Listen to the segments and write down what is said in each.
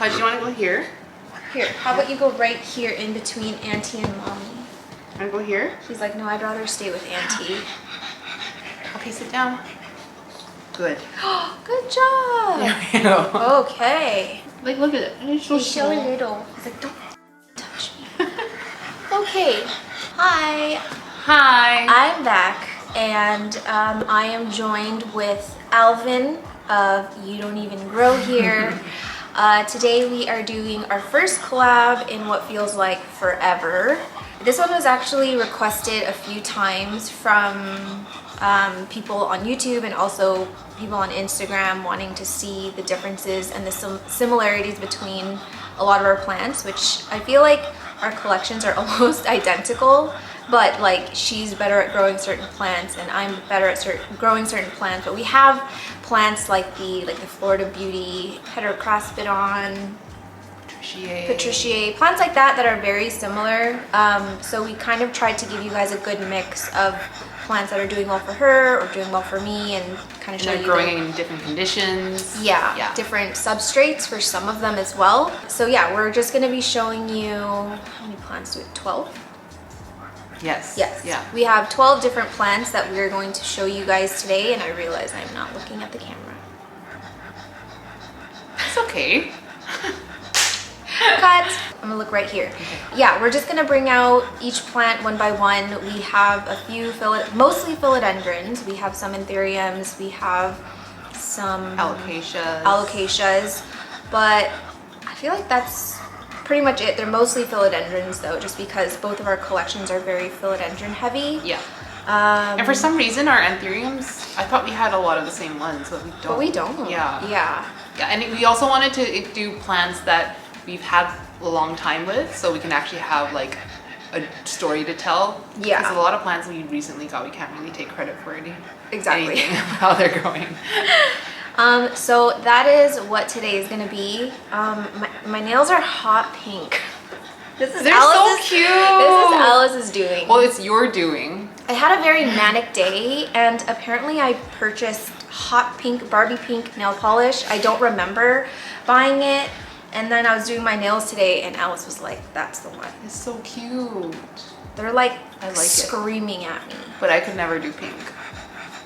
Oh, do you want to go here? Here, how about you go right here in between Auntie and Mommy? Want to go here? She's like, no, I'd rather stay with Auntie. Okay, sit down. Good. Good job. There we go. Okay. Like, look at it. It's so He's so small. little. He's like, don't touch me. Okay. Hi. Hi. I'm back, and I am joined with Alvin of You Don't Even Grow Here. Today we are doing our first collab in what feels like forever. This one was actually requested a few times from people on YouTube and also people on Instagram wanting to see the differences and the similarities between a lot of our plants, which I feel like our collections are almost identical, but like she's better at growing certain plants and I'm better at growing certain plants. But we have plants like the Florida Beauty, Heterocraspidon, Patriciae, plants like that are very similar. So we kind of tried to give you guys a good mix of plants that are doing well for her or doing well for me, and kind of show you growing in different conditions. Yeah, different substrates for some of them as well. So yeah, we're just going to be showing you, how many plants do we have? 12? Yes. Yes. Yeah. We have 12 different plants that we're going to show you guys today, and I realize I'm not looking at the camera. It's okay. Cut. I'm gonna look right here. Okay. Yeah, we're just gonna bring out each plant one by one. We have a few, mostly philodendrons. We have some anthuriums. We have some alocasias. But I feel like that's pretty much it. They're mostly philodendrons though, just because both of our collections are very philodendron heavy. Yeah. And for some reason, our anthuriums, I thought we had a lot of the same ones, but we don't. But we don't. Yeah. Yeah. Yeah, and we also wanted to do plants that we've had a long time with, so we can actually have like a story to tell. Yeah. Because a lot of plants we recently got, we can't really take credit for anything Exactly. how they're growing. So that is what today is gonna be. My nails are hot pink. They're so cute. This is Alice's doing. Well, it's your doing. I had a very manic day, and apparently I purchased hot pink, Barbie pink nail polish. I don't remember buying it. And then I was doing my nails today and Alice was like, that's the one. It's so cute. They're like, I like screaming at me. But I could never do pink.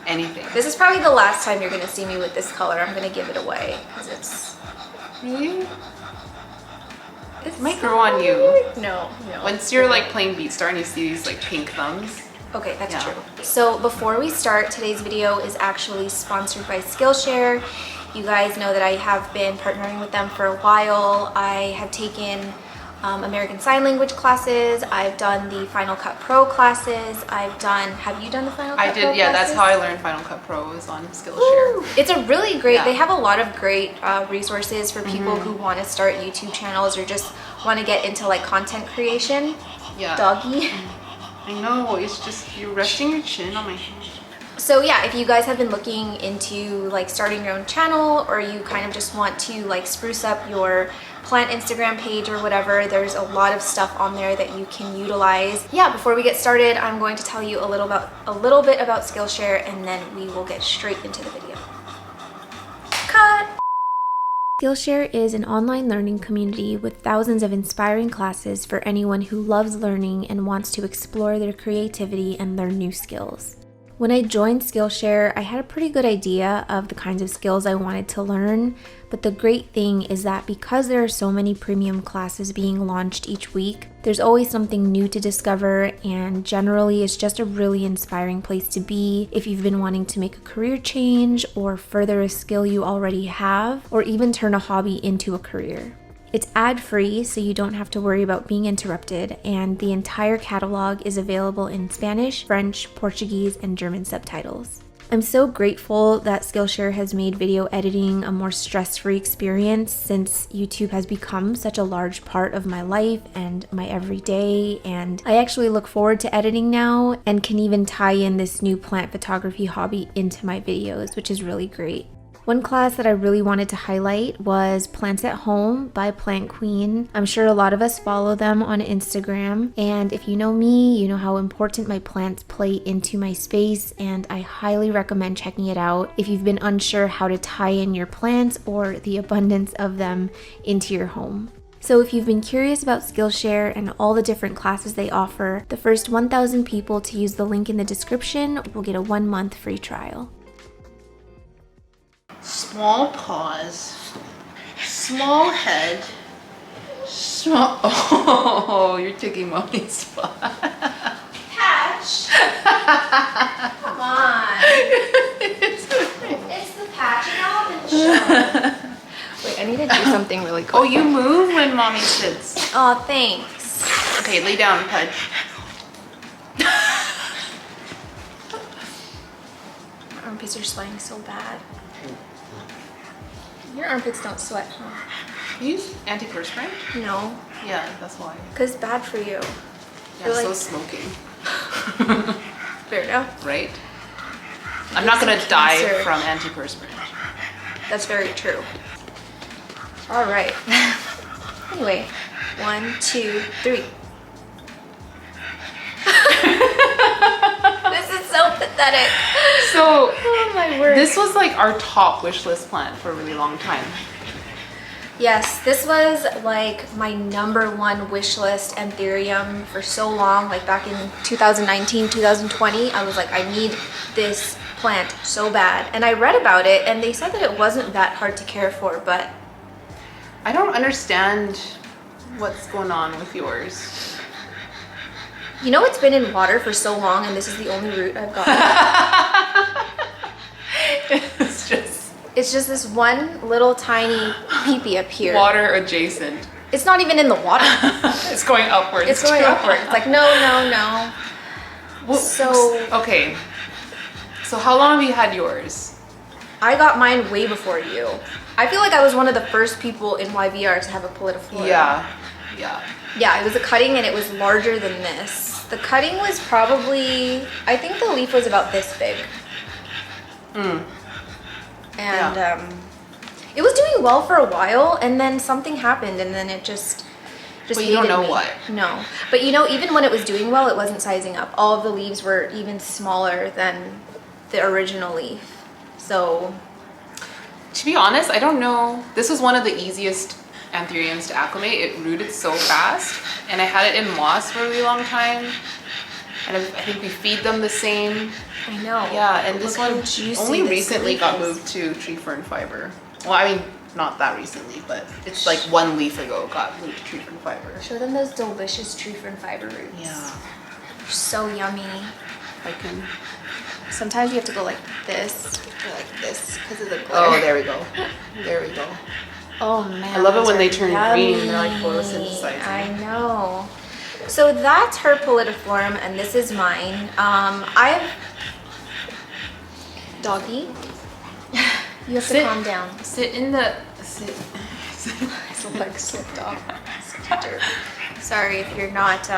Anything. This is probably the last time you're gonna see me with this color. I'm gonna give it away because it's... Really? It might grow on you. No. Once you're like playing Beatstar and you see these like pink thumbs. Okay, that's true. So before we start, today's video is actually sponsored by Skillshare. You guys know that I have been partnering with them for a while. I have taken American Sign Language classes. I've done the Final Cut Pro classes. Have you done the Final Cut Pro? I did, yeah, classes? that's how I learned Final Cut Pro, is on Skillshare. Ooh, it's a really great, they have a lot of great resources for people who want to start YouTube channels or just want to get into like content creation. Yeah. Doggy. I know, it's just, you're resting your chin on my hand. So yeah, if you guys have been looking into like starting your own channel, or you kind of just want to like spruce up your plant Instagram page or whatever, there's a lot of stuff on there that you can utilize. Yeah, before we get started, I'm going to tell you a little bit about Skillshare, and then we will get straight into the video. Cut! Skillshare is an online learning community with thousands of inspiring classes for anyone who loves learning and wants to explore their creativity and learn new skills. When I joined Skillshare, I had a pretty good idea of the kinds of skills I wanted to learn, but the great thing is that because there are so many premium classes being launched each week, there's always something new to discover, and generally it's just a really inspiring place to be if you've been wanting to make a career change or further a skill you already have, or even turn a hobby into a career. It's ad-free, so you don't have to worry about being interrupted, and the entire catalog is available in Spanish, French, Portuguese, and German subtitles. I'm so grateful that Skillshare has made video editing a more stress-free experience, since YouTube has become such a large part of my life and my everyday, and I actually look forward to editing now and can even tie in this new plant photography hobby into my videos, which is really great. One class that I really wanted to highlight was Plants at Home by Plant Queen. I'm sure a lot of us follow them on Instagram, and if you know me, you know how important my plants play into my space, and I highly recommend checking it out if you've been unsure how to tie in your plants or the abundance of them into your home. So if you've been curious about Skillshare and all the different classes they offer, the first 1,000 people to use the link in the description will get a 1-month free trial. Small paws, small head, small. Oh, you're taking mommy's spot. Patch! Come on! It's the patch and all been shown. Wait, I need to do something really Oh, cool. you move when mommy sits. Oh, thanks. Okay, lay down, Pudge. My armpits are sweating so bad. Your armpits don't sweat, huh? You use antiperspirant? No, Yeah, that's why. because it's bad for you. Yeah, You're so like- smoking, Fair enough. right? I'm not gonna Gives you die cancer. from antiperspirant. That's very true. All right. Anyway, 1, 2, 3. This is so pathetic. So, Oh my word. this was like our top wish list plant for a really long time. Yes, this was like my #1 wish list Anthurium for so long. Like back in 2019, 2020, I was like, I need this plant so bad. And I read about it and they said that it wasn't that hard to care for, but I don't understand what's going on with yours. you know, it's been in water for so long and this is the only root I've gotten. It's just It's just this one little tiny peepee up here. water adjacent. It's not even in the water. It's going upwards. It's going too. upward. It's like, no, no, no. Well, So- okay. So how long have you had yours? I got mine way before you. I feel like I was one of the first people in YVR to have a Philodendron. Yeah. Yeah, it was a cutting and it was larger than this. The cutting was probably, I think the leaf was about this big. And it was doing well for a while and then something happened and then it just But you don't hated know me. what. No. But you know, even when it was doing well, it wasn't sizing up. All of the leaves were even smaller than the original leaf. So To be honest, I don't know. This was one of the easiest anthuriums to acclimate. It rooted so fast, and I had it in moss for a really long time. And I think we feed them the same. I know. Yeah, and this Look how one juicy only this recently leaf got is. moved to tree fern fiber. Well, I mean, not that recently, but it's like 1 leaf ago got moved to tree fern fiber. Show them those delicious tree fern fiber roots. Yeah, They're so yummy. I can. Sometimes you have to go like this or like this because of the glitter. Oh, there we go. There we go. Oh man. I love it those when they are turn green. They're like yummy. photosynthesizing. I know. So that's her Philodendron and this is mine. I've doggy. You have Sit. to calm down. Sit in the. Sit. My leg slipped off. Sorry if you're not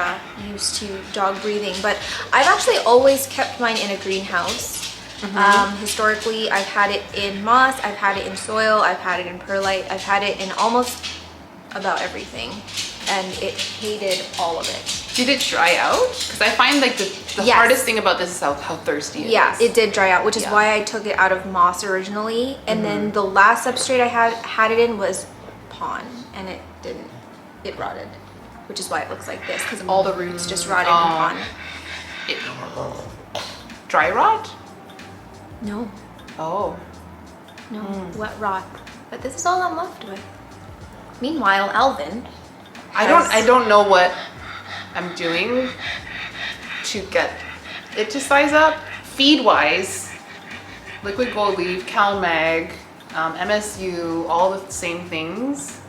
used to dog breathing, but I've actually always kept mine in a greenhouse. Historically, I've had it in moss, I've had it in soil, I've had it in perlite, I've had it in almost about everything, and it hated all of it. Did it dry out? Because I find like the Yes. hardest thing about this is how thirsty it is. Yeah, it did dry out, which is Yeah. why I took it out of moss originally, and then the last substrate I had it in was pond, and it didn't. It rotted, which is why it looks like this, because all the roots just rotted in pond. It, dry rot? No, Oh. no, wet rot. But this is all I'm left with. Meanwhile, Alvin. I don't know what I'm doing to get it to size up. Feed wise, liquid gold leaf, CalMag, MSU, all the same things.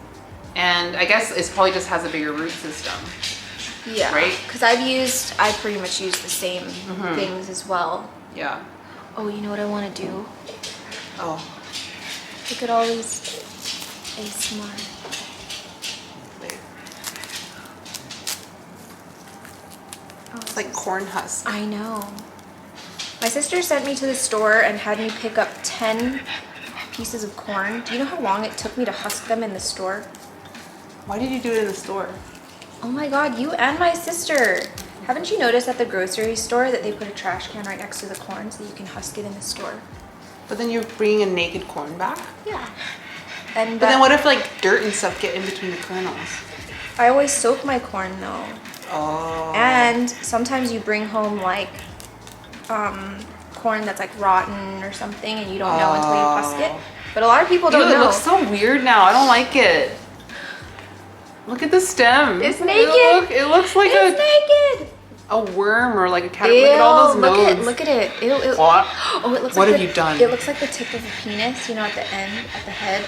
And I guess it probably just has a bigger root system. Yeah. Right? Because I pretty much use the same things as well. Yeah. Oh, you know what I want to do? Oh. Look at all these ASMR. Wait. Oh, It's like corn husk. I know. My sister sent me to the store and had me pick up 10 pieces of corn. Do you know how long it took me to husk them in the store? Why did you do it in the store? Oh my god, you and my sister. Haven't you noticed at the grocery store that they put a trash can right next to the corn so you can husk it in the store? But then you're bringing a naked corn back? Yeah. And But then what if like dirt and stuff get in between the kernels? I always soak my corn though. Oh. And sometimes you bring home like corn that's like rotten or something and you don't know until you husk it. But a lot of people don't Ew, know. it looks so weird now. I don't like it. Look at the stem. It's naked. It looks like It's naked. a worm or like a cat. Look at all those nodes. Look at it. Ew, ew. What? Oh, it looks What like have you done? It looks like the tip of a penis, you know, at the end, at the head.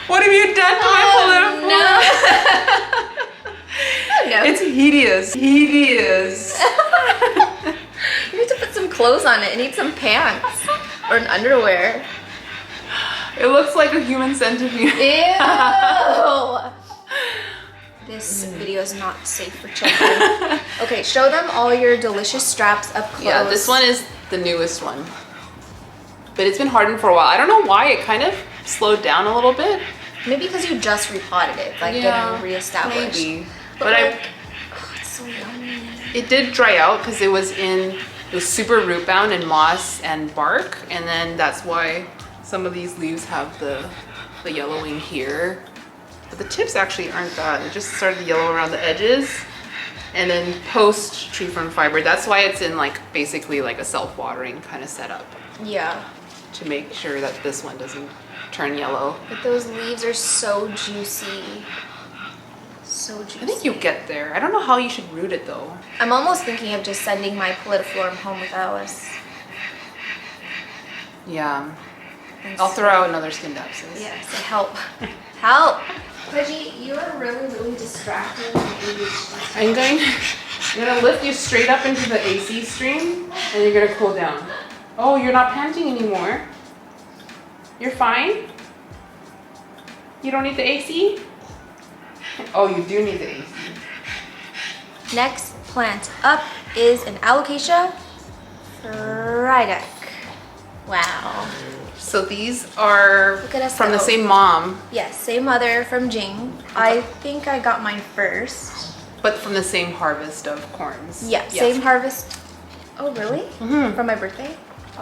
What have you done to my political? No. It's hideous. Hideous. You need to put some clothes on it. It needs some pants or an underwear. It looks like a human centipede. Ew. This video is not safe for children. Okay, show them all your delicious straps up close. Yeah, this one is the newest one. But it's been hardened for a while. I don't know why it kind of slowed down a little bit. Maybe because you just repotted it, like getting reestablished. Maybe. But But oh, it's so yummy. it did dry out because it was super root bound in moss and bark, and then that's why some of these leaves have the yellowing here. But the tips actually aren't that. It just started to yellow around the edges. And then post tree fern fiber, that's why it's in like basically like a self-watering kind of setup Yeah. to make sure that this one doesn't turn yellow. But those leaves are so juicy. So juicy. I think you get there. I don't know how you should root it though. I'm almost thinking of just sending my Philodendron home with Alice. Yeah. I'll throw out another skin dapsis. Yes, help. Help! Reggie, you are really, really distracting me. I'm gonna lift you straight up into the AC stream and you're gonna cool down. Oh, you're not panting anymore. You're fine? You don't need the AC? Oh, you do need the AC. Next plant up is an Alocasia frydek. Wow. So these are Look at us from the go. same mom, Yes, same mother from Jing. I think I got mine first. but from the same harvest of corns. Yeah, Yes. same harvest. Oh, really? Mhm. From my birthday?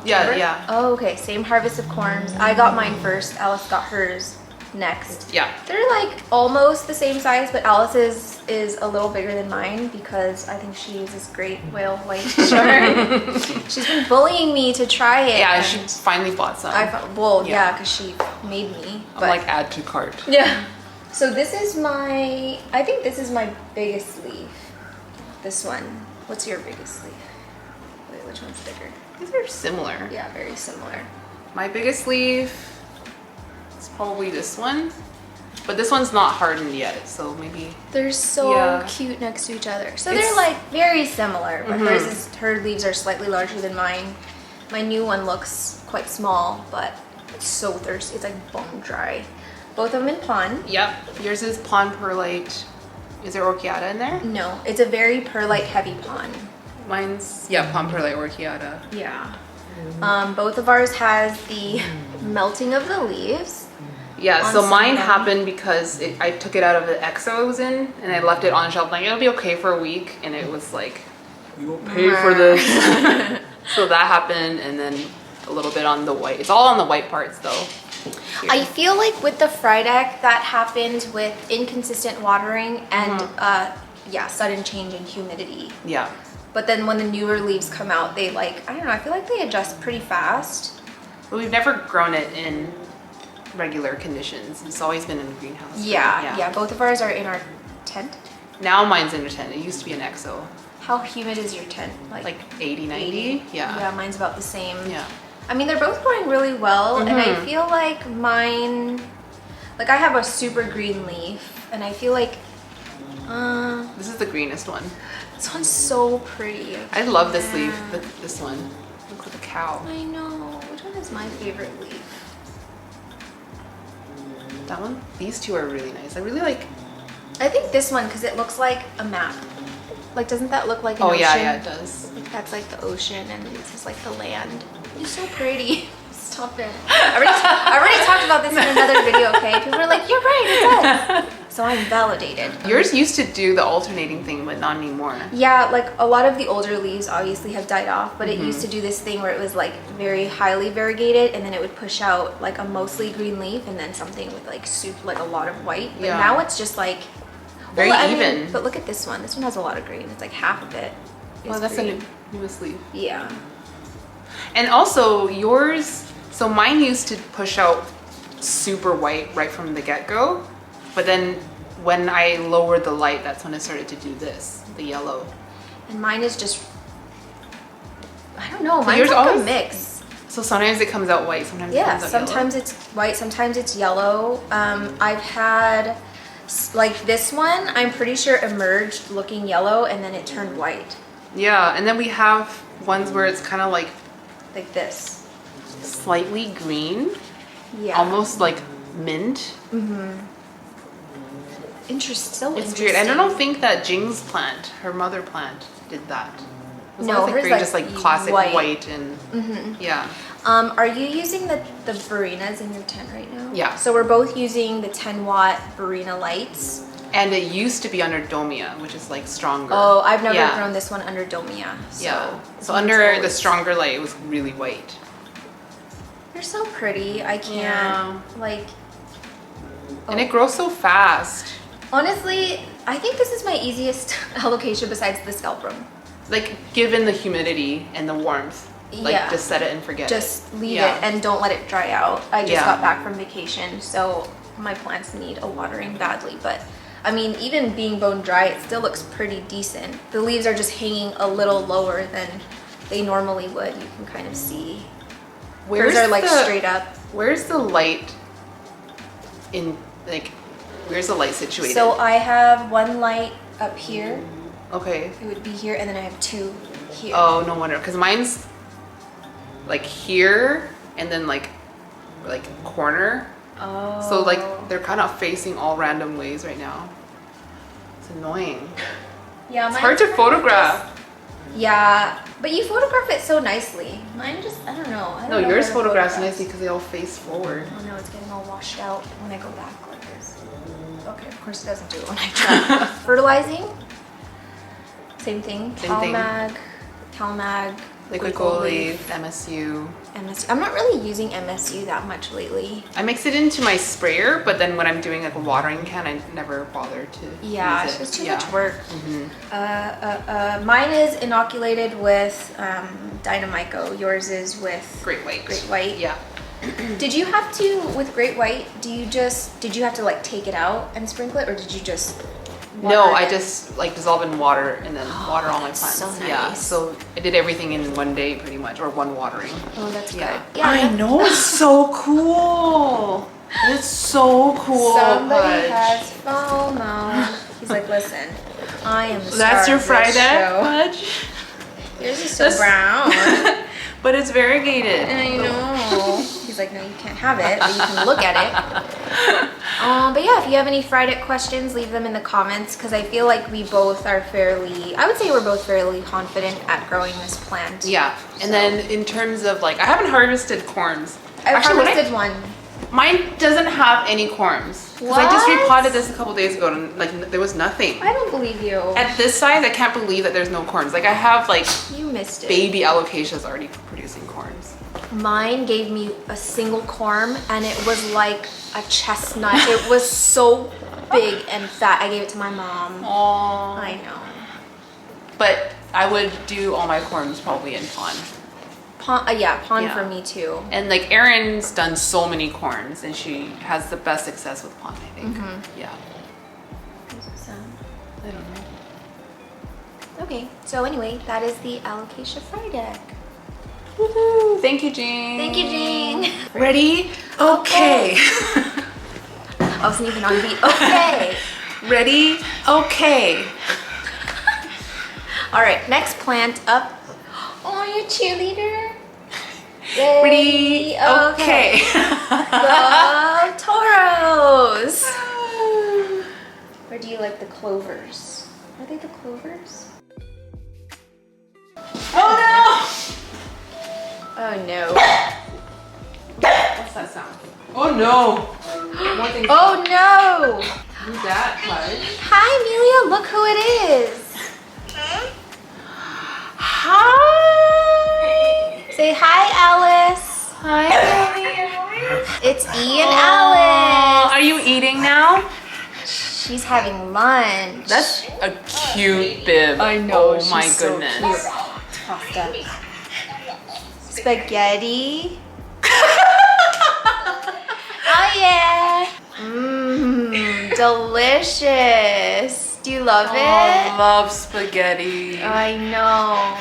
Yeah, October? yeah. Oh, okay. Same harvest of corns. I got mine first. Alice got hers next. Yeah. They're like almost the same size, but Alice's is a little bigger than mine because I think she uses great whale white shark. She's been bullying me to try it. Yeah, and she finally bought some. well, Yeah. yeah, because she made me. I'm But like, add to cart. yeah. So this is I think this is my biggest leaf. This one. What's your biggest leaf? Wait, which one's bigger? These are similar. Yeah, very similar. My biggest leaf is probably this one, but this one's not hardened yet, so maybe. They're so Yeah. cute next to each other. So It's- they're like very similar, but Mhm. her leaves are slightly larger than mine. My new one looks quite small, but it's so thirsty. It's like bone dry. Both of them in pond. Yep. Yours is pond perlite. Is there orchiata in there? No, it's a very perlite heavy pond. Mine's pond perlite orchiata. Yeah. Both of ours has the melting of the leaves. Yeah, On so mine some of them. happened because I took it out of the exo it was in and I left it on the shelf like it'll be okay for a week, and it was like, you will pay for this. So that happened, and then a little bit on the white. It's all on the white parts though. Here. I feel like with the frydek that happens with inconsistent watering and sudden change in humidity. Yeah. But then when the newer leaves come out, they I don't know, I feel like they adjust pretty fast. But we've never grown it in regular conditions. It's always been in the greenhouse. Yeah, both of ours are in our tent. Now mine's in a tent. It used to be an exo. How humid is your tent? Like 80, 90? Yeah. Yeah, mine's about the same. Yeah. I mean, they're both growing really well, and I Mhm. feel like mine, I have a super green leaf, and I feel like, This is the greenest one. this one's so pretty. I love this leaf. This one. Looks like a cow. I know. Which one is my favorite leaf? That one? These two are really nice. I really like. I think this one, because it looks like a map. Doesn't that look like an Oh ocean? yeah, it does. That's like the ocean, and this is like the land. It's so pretty. Stop it. I already talked about this in another video, okay? People are like, you're right, it does. So I'm validated. Yours used to do the alternating thing, but not anymore. Yeah, like a lot of the older leaves obviously have died off, but it used to do this thing where it was like very highly variegated, and then it would push out like a mostly green leaf and then something with like like a lot of white. But Yeah. now it's just like Very I mean, even. but look at this one. This one has a lot of green. It's like half of it. Well, that's a newest leaf. Yeah. And also yours, so mine used to push out super white right from the get-go, but then when I lowered the light, that's when it started to do this, the yellow. And mine is just, I don't know, mine's yours like always- a mix. So sometimes it comes out white, sometimes it Yeah, comes out sometimes yellow. it's white, sometimes it's yellow. I've had, like this one, I'm pretty sure emerged looking yellow and then it turned white. Yeah, and then we have ones where it's kind of like Like this. slightly green, Yeah. almost like mint. So It's interesting. weird. And I don't think that Jing's plant, her mother plant, did that. It was No, always, hers, very like, just like classic white. white and yeah. Are you using the Barinas in your tent right now? Yeah. So we're both using the 10-watt Barina lights. And it used to be under Domia, which is like stronger. Oh, I've never Yeah. grown this one under Domia. So Yeah. So mine's under the always- stronger light, it was really white. They're so pretty. I can't. Yeah. Like, And it grows so fast. honestly, I think this is my easiest alocasia besides the scalprum. Like given the humidity and the warmth, like Yeah. just set it and forget Just it. leave Yeah. it and don't let it dry out. I just Yeah. got back from vacation, so my plants need a watering badly. But I mean, even being bone dry, it still looks pretty decent. The leaves are just hanging a little lower than they normally would. You can kind of see. Hers are like straight up. Where's the light in like? Where's the light situated? So I have one light up here. okay. It would be here, and then I have two here. Oh, no wonder, because mine's like here and then like corner. Oh. So like they're kind of facing all random ways right now. It's annoying. Yeah, It's hard to photograph. Yeah, but you photograph it so nicely. Mine just, I don't know. I don't No, know yours how to photographs photograph. nicely because they all face forward. Oh no, it's getting all washed out when I go back like this. Okay, of course it doesn't do it when I try. Fertilizing, same thing. Same thing. CalMag, Liquid gold leaf, MSU. MSU. I'm not really using MSU that much lately. I mix it into my sprayer, but then when I'm doing like a watering can, I never bother to Yeah, use it's it. just too Yeah. much work. Mine is inoculated with Dynamico. Yours is with Great white. Great White. Yeah. Did you have to, with Great White, did you have to like take it out and sprinkle it, or did you just water No, it I in? just like dissolve in water and then water all my that's plants. so Yeah. nice. So I did everything in one day pretty much, or one watering. Oh, that's Yeah. good. Yeah, I know, it's so cool. It's so cool. Somebody Pudge. has FOMO. He's like, listen, I am the star That's your of this frydek, show. Pudge? Yours is so That's- brown. But it's variegated. I know. He's like, no, you can't have it, but you can look at it. But yeah, if you have any frydek questions, leave them in the comments, because I feel like we both are I would say we're both fairly confident at growing this plant. Yeah. And then in terms of like, I haven't harvested corms. I've when harvested one. Mine doesn't have any corms. Because I just What? repotted this a couple days ago and like there was nothing. I don't believe you. At this size, I can't believe that there's no corms. Like I have like You missed it. baby alocasias already producing corms. Mine gave me a single corm, and it was like a chestnut. It was so big and fat. I gave it to my mom. Aww. I know. But I would do all my corms probably in pond. Pond Yeah. for me too. And like Erin's done so many corms and she has the best success with pond, I think. Yeah. I don't know. Okay, so anyway, that is the Alocasia frydek. Woohoo! Thank you, Jane. Thank you, Jane. Ready? Okay. I wasn't even on beat. Okay. Ready? Okay. All right, next plant up. Oh, you cheerleader. Ready? Okay. The toros. Or do you like the clovers? Are they the clovers? Oh Oh no. that sound? Oh no! More things. Oh no! Who's that, Fudge? Hi, Amelia. Look who it is. Hi! Say hi, Alice. Hi, It's E and Alice. Are you eating now? She's having lunch. That's a cute bib. I know, Oh my she's so goodness. cute. Pasta. Spaghetti. Oh yeah. Mmm, delicious. Do you love I it? love spaghetti. I know.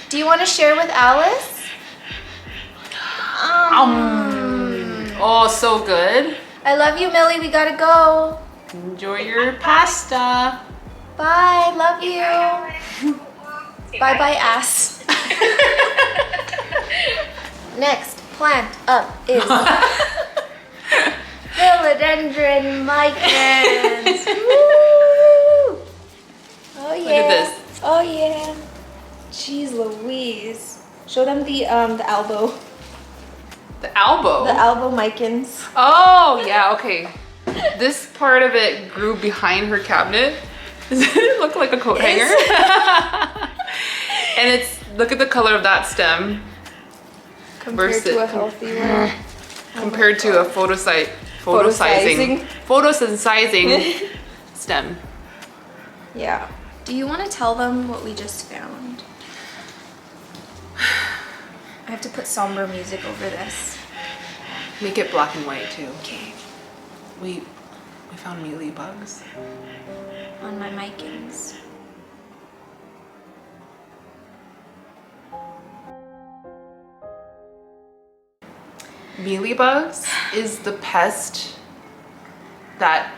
Do you want to share with Alice? Oh, so good. I love you, Millie. We gotta go. Enjoy your pasta. Bye. Love you. Bye bye, ass. Next plant up is Philodendron micans. Woo! Oh yeah. Look at this. Oh yeah. Jeez Louise. Show them the elbow. The elbow. The elbow micans. Oh, yeah, okay. This part of it grew behind her cabinet. Does it look like a coat hanger? And it's, look at the color of that stem Compared versus- to a healthy one. compared to a photosynthesizing stem. Yeah. Do you want to tell them what we just found? I have to put somber music over this. Make it black and white too. Okay. We found mealy bugs. On my micans. Mealybugs is the pest that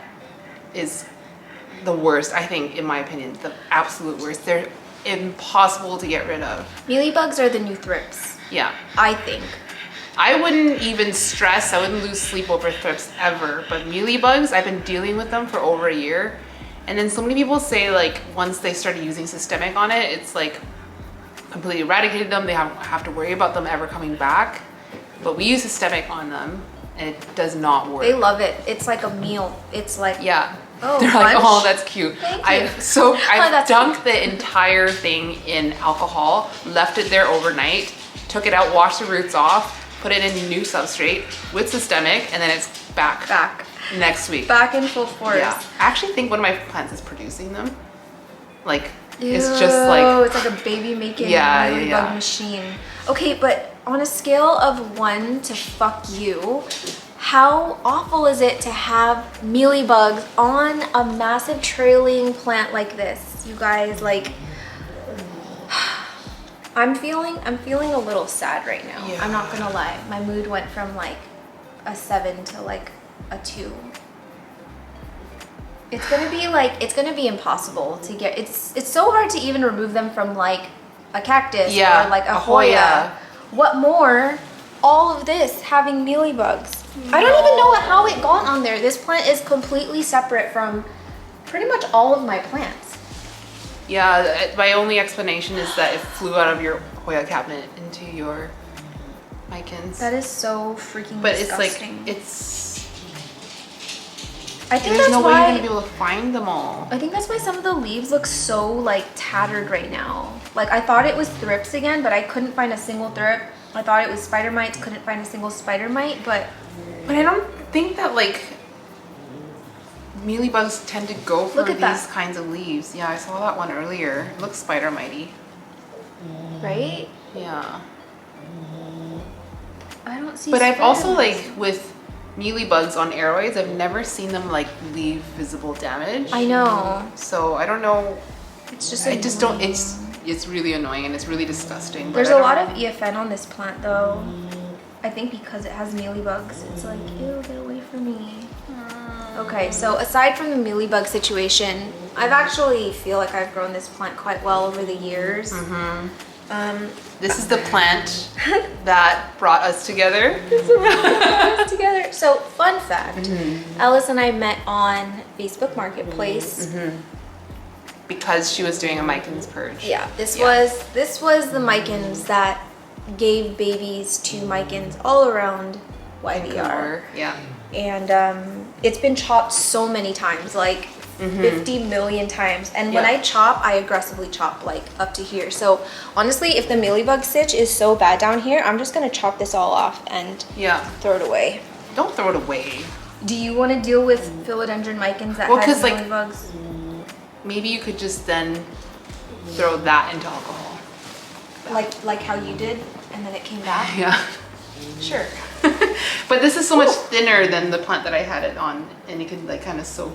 is the worst, I think, in my opinion, the absolute worst. They're impossible to get rid of. Mealybugs are the new thrips, Yeah. I think. I wouldn't even stress, I wouldn't lose sleep over thrips ever, but mealybugs, I've been dealing with them for over a year. And then so many people say like once they started using systemic on it, it's like completely eradicated them. They have to worry about them ever coming back. But we use systemic on them and it does not work. They love it. It's like a meal. It's like, Yeah. Oh, they're like, lunch? oh, that's cute. Thank you. I've that's dunked the entire thing in alcohol, left it there overnight, took it out, washed the roots off, put it in new substrate with systemic, and then it's back next week. back in full force. Yeah. I actually think one of my plants is producing them. Like, it's just like, Oh, it's like a baby making Yeah, mealybug yeah. machine. Okay, but on a scale of 1 to fuck you, how awful is it to have mealybugs on a massive trailing plant like this? You guys, like, I'm feeling a little sad right now. Yeah. I'm not gonna lie. My mood went from like a 7 to like a 2. It's gonna be impossible to get. It's so hard to even remove them from like a cactus Yeah, or like a a Hoya. Hoya. What more? All of this having mealybugs. I don't even know how it got on there. This plant is completely separate from pretty much all of my plants. yeah, my only explanation is that it flew out of your Hoya cabinet into your micans. That is so freaking But disgusting. I think there's that's no way you're why. gonna be able to find them all. I think that's why some of the leaves look so like tattered right now. Like I thought it was thrips again, but I couldn't find a single thrip. I thought it was spider mites, couldn't find a single spider mite, but I don't think that like mealybugs tend to go for Look at that. these kinds of leaves. Yeah, I saw that one earlier. It looks spider mitey. right? Yeah. I don't see But I've spider also mites. like with mealybugs on aeroids, I've never seen them like leave visible damage. I know. So I don't know. It's just I just don't. annoying. It's really annoying and it's really disgusting. but There's I a don't lot know. of EFN on this plant though. I think because it has mealybugs, it's like, ew, get away from me. Okay, so aside from the mealybug situation, I've actually feel like I've grown this plant quite well over the years. This is the plant that brought us together. Together. So, fun fact, Alice and I met on Facebook Marketplace. Because she was doing a micans purge. Yeah, this Yeah. was the micans that gave babies to micans all around YVR. Yeah. And it's been chopped so many times, like 50 million times. And when Yeah. I chop, I aggressively chop like up to here. So honestly, if the mealybug stitch is so bad down here, I'm just gonna chop this all off and throw it away. Don't throw it away. Do you want to deal with philodendron micans that Well, has 'cause, like, mealybugs? Maybe you could just then throw that into alcohol. Like how you did, and then it came back? Yeah. Sure. But this is so much thinner than the plant that I had it on, and you can like kind of soak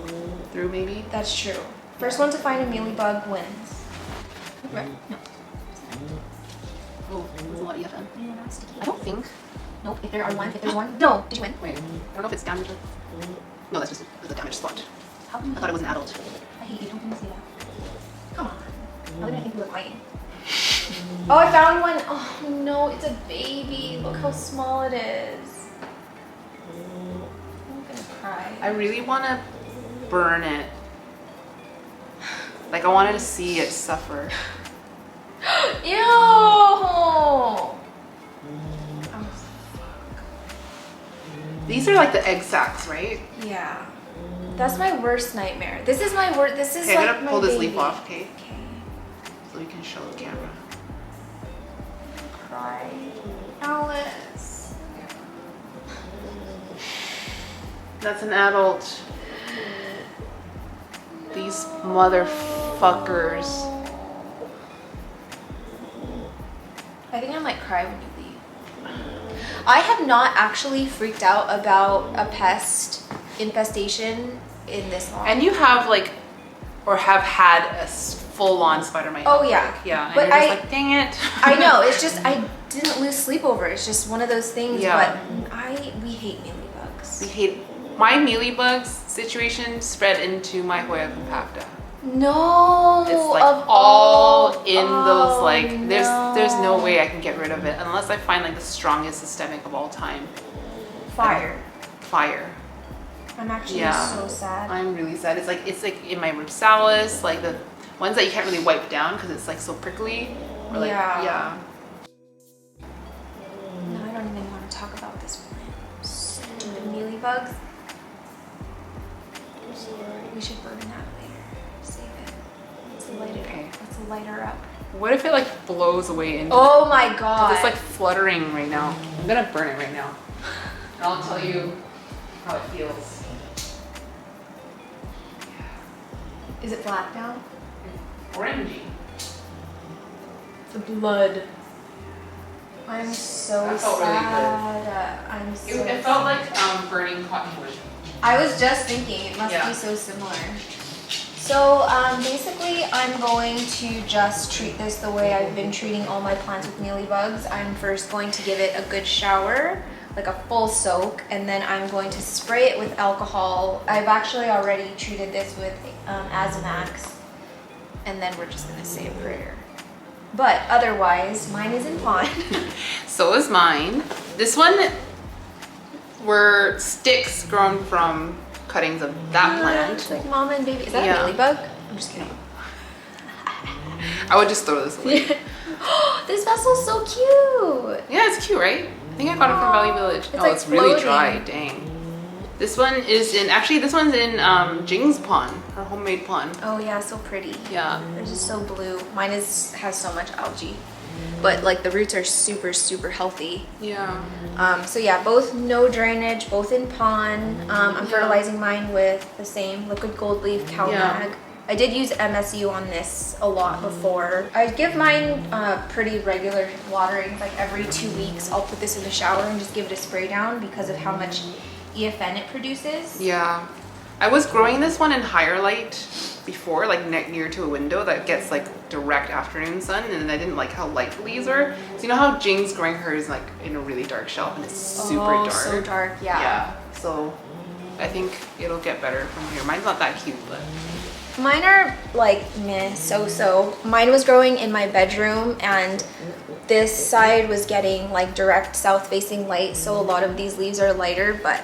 through maybe. That's true. First one to find a mealybug wins. Right. No. Oh, there's a lot of EFM. I don't think. Nope, if there's one. No, did you win? Wait, I don't know if it's damaged. No, that's just a damaged spot. How come I thought it was an adult. I hate you, don't even say that. Come on. How did I think we were fighting? Oh, I found one. Oh no, it's a baby. Look how small it is. I'm gonna cry. I really want to burn it. Like I wanted to see it suffer. Ew! These are like the egg sacs, right? Yeah. That's my worst nightmare. This is my worst. This is Okay, like I'm gonna my pull this baby. leaf off, okay? Okay. So we can show the camera. Cry. Alice. That's an adult. These motherfuckers. I think I might cry when you leave. I have not actually freaked out about a pest infestation in this long. And you have like, or have had a full-on spider mite. Oh, yeah. outbreak. Yeah. And But you're just like, dang it. I know, it's just I didn't lose sleep over it. It's just one of those things. Yeah. But we hate mealybugs. We hate my mealybugs situation spread into my Hoya compacta. No. It's like of all in those like no. there's no way I can get rid of it unless I find like the strongest systemic of all time. Fire. Fire. I'm actually Yeah. so sad. I'm really sad. It's like in my ripsalis, like the ones that you can't really wipe down because it's like so prickly. Or like, Yeah. No, I don't even want to talk about this plant. Stupid mealybugs. We should burn that later. Save it. Let's light it Okay. up. Let's light her up. What if it like blows away into Oh my god. It's like fluttering right now. I'm gonna burn it right now. And I'll tell you how it feels. Is it black now? Orangey. The blood. I'm so That felt really sad. I'm so It felt like burning cottonwood. I was just thinking it must Yeah. be so similar. So basically I'm going to just treat this the way I've been treating all my plants with mealybugs. I'm first going to give it a good shower, like a full soak, and then I'm going to spray it with alcohol. I've actually already treated this with Azomax, and then we're just gonna say a prayer. But otherwise, mine is in pond. So is mine. This one were sticks grown from cuttings of that It's plant. like mama and baby. Is that Yeah. a mealybug? I'm just kidding. I would just throw this away. This vessel's so cute. Yeah, it's cute, right? I think I got it from Valley Village. It's Oh, like it's really floating. dry. Dang. This one is in, actually this one's in Jing's pond, her homemade pond. Oh yeah, so pretty. Yeah. They're just so blue. Mine has so much algae, but like the roots are super healthy. Yeah. So yeah, both no drainage, both in pond. I'm Yeah. fertilizing mine with the same liquid gold leaf cow Yeah. mag. I did use MSU on this a lot before. I give mine pretty regular watering, like every 2 weeks. I'll put this in the shower and just give it a spray down because of how much EFN it produces. Yeah. I was growing this one in higher light before, like near to a window that gets like direct afternoon sun, and I didn't like how light the leaves were. So you know how Jing's growing hers like in a really dark shelf and it's super Oh, dark. so dark, yeah. Yeah. So I think it'll get better from here. Mine's not that cute, but Mine are like meh, so. Mine was growing in my bedroom, and this side was getting like direct south facing light, so a lot of these leaves are lighter, but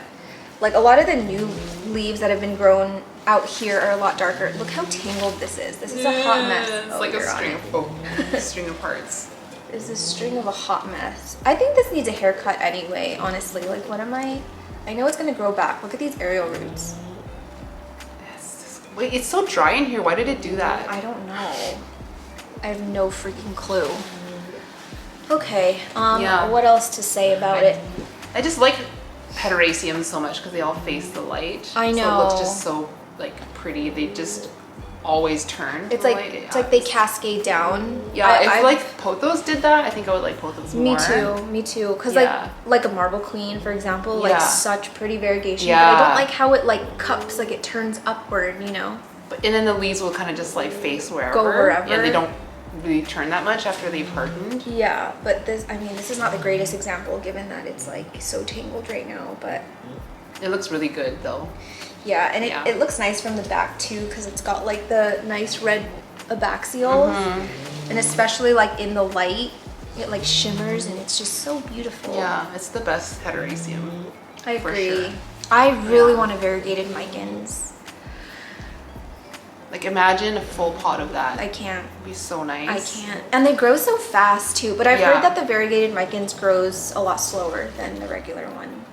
like a lot of the new leaves that have been grown out here are a lot darker. Look how tangled this is. This is a hot mess. It's Oh, like a you're on string it. of string of parts. is this string of a hot mess. I think this needs a haircut anyway, honestly. Like, what am I know it's gonna grow back. Look at these aerial roots. Wait, it's so dry in here. Why did it do that? I don't know. I have no freaking clue. Okay, what else to say about it? I just like Hederaceums so much because they all face the light. I know. So it looks just so like pretty. They just always turn. It's like they cascade down. Yeah, if like Pothos did that, I think I would like Pothos more. Me too. Because Yeah. like a marble queen, for example, Yeah. like such pretty variegation. Yeah. But I don't like how it like cups, like it turns upward, you know? And then the leaves will kind of just like face wherever. Go wherever. Yeah, they don't really turn that much after they've hardened. Yeah, but this is not the greatest example given that it's like so tangled right now, but It looks really good though. yeah, and Yeah. it looks nice from the back too because it's got like the nice red abaxials, and especially like in the light, it like shimmers and it's just so beautiful. Yeah, it's the best Hederaceum. I for agree. sure. I really want a variegated micans. Like imagine a full pot of that. I can't. It'd be so I nice. can't. And they grow so fast too, but I've Yeah. heard that the variegated micans grows a lot slower than the regular one.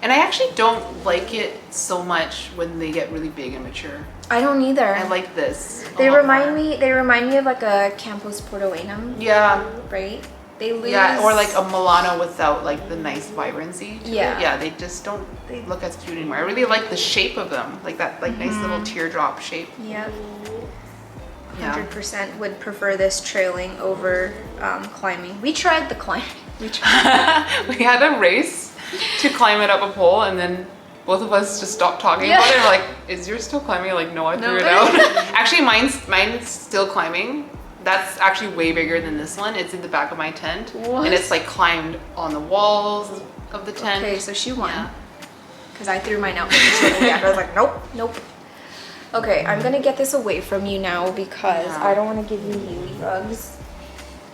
And I actually don't like it so much when they get really big and mature. I don't either. I like this. a They lot remind more. me of like a Campos Portoenum, Yeah. right? They lose. Yeah, or like a Milano without like the nice vibrancy. to it. Yeah. Yeah, they just don't look as cute anymore. I really like the shape of them, like that like nice little teardrop shape. Yep. Yeah. 100% would prefer this trailing over climbing. We tried the climbing. We tried. We had a race to climb it up a pole, and then both of us just stopped talking Yeah. about it. We're like, "Is yours still climbing?" I'm like, no, I threw it out. Actually, mine's still climbing. That's actually way bigger than this one. It's in the back of my tent, What? and it's like climbed on the walls of the tent. Okay, so she won. Yeah. Because I threw mine out. I was like, nope. Okay, I'm gonna get this away from you now because Yeah. I don't want to give you mealy bugs.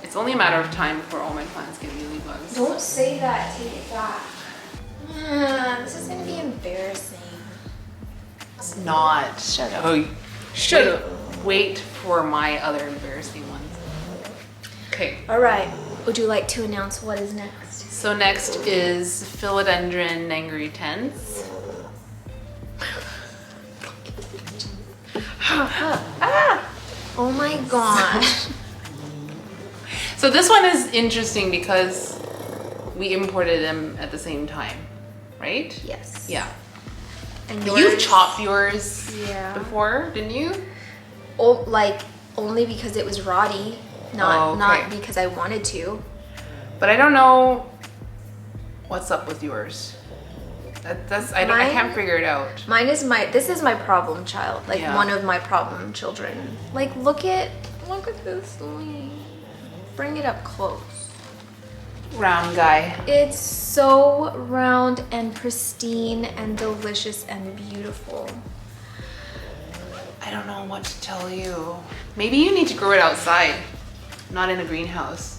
It's only a matter of time before all my plants get mealy bugs. Don't say that. Take it back. This is gonna be embarrassing. It's not. Shut up. Oh, Shut up. Wait for my other embarrassing ones. Okay. All right. Would you like to announce what is next? So next is Philodendron nangritens. Oh my gosh. So this one is interesting because we imported them at the same time, right? Yes. Yeah. And You've yours- chopped yours Yeah. before, didn't you? Oh, like only because it was rotty, Oh, okay. not because I wanted to. But I don't know what's up with yours. I Mine- can't figure it out. This is my problem child, like Yeah. one of my problem children. Like look at this leaf. Bring it up close. Round guy. It's so round and pristine and delicious and beautiful. I don't know what to tell you. Maybe you need to grow it outside, not in a greenhouse.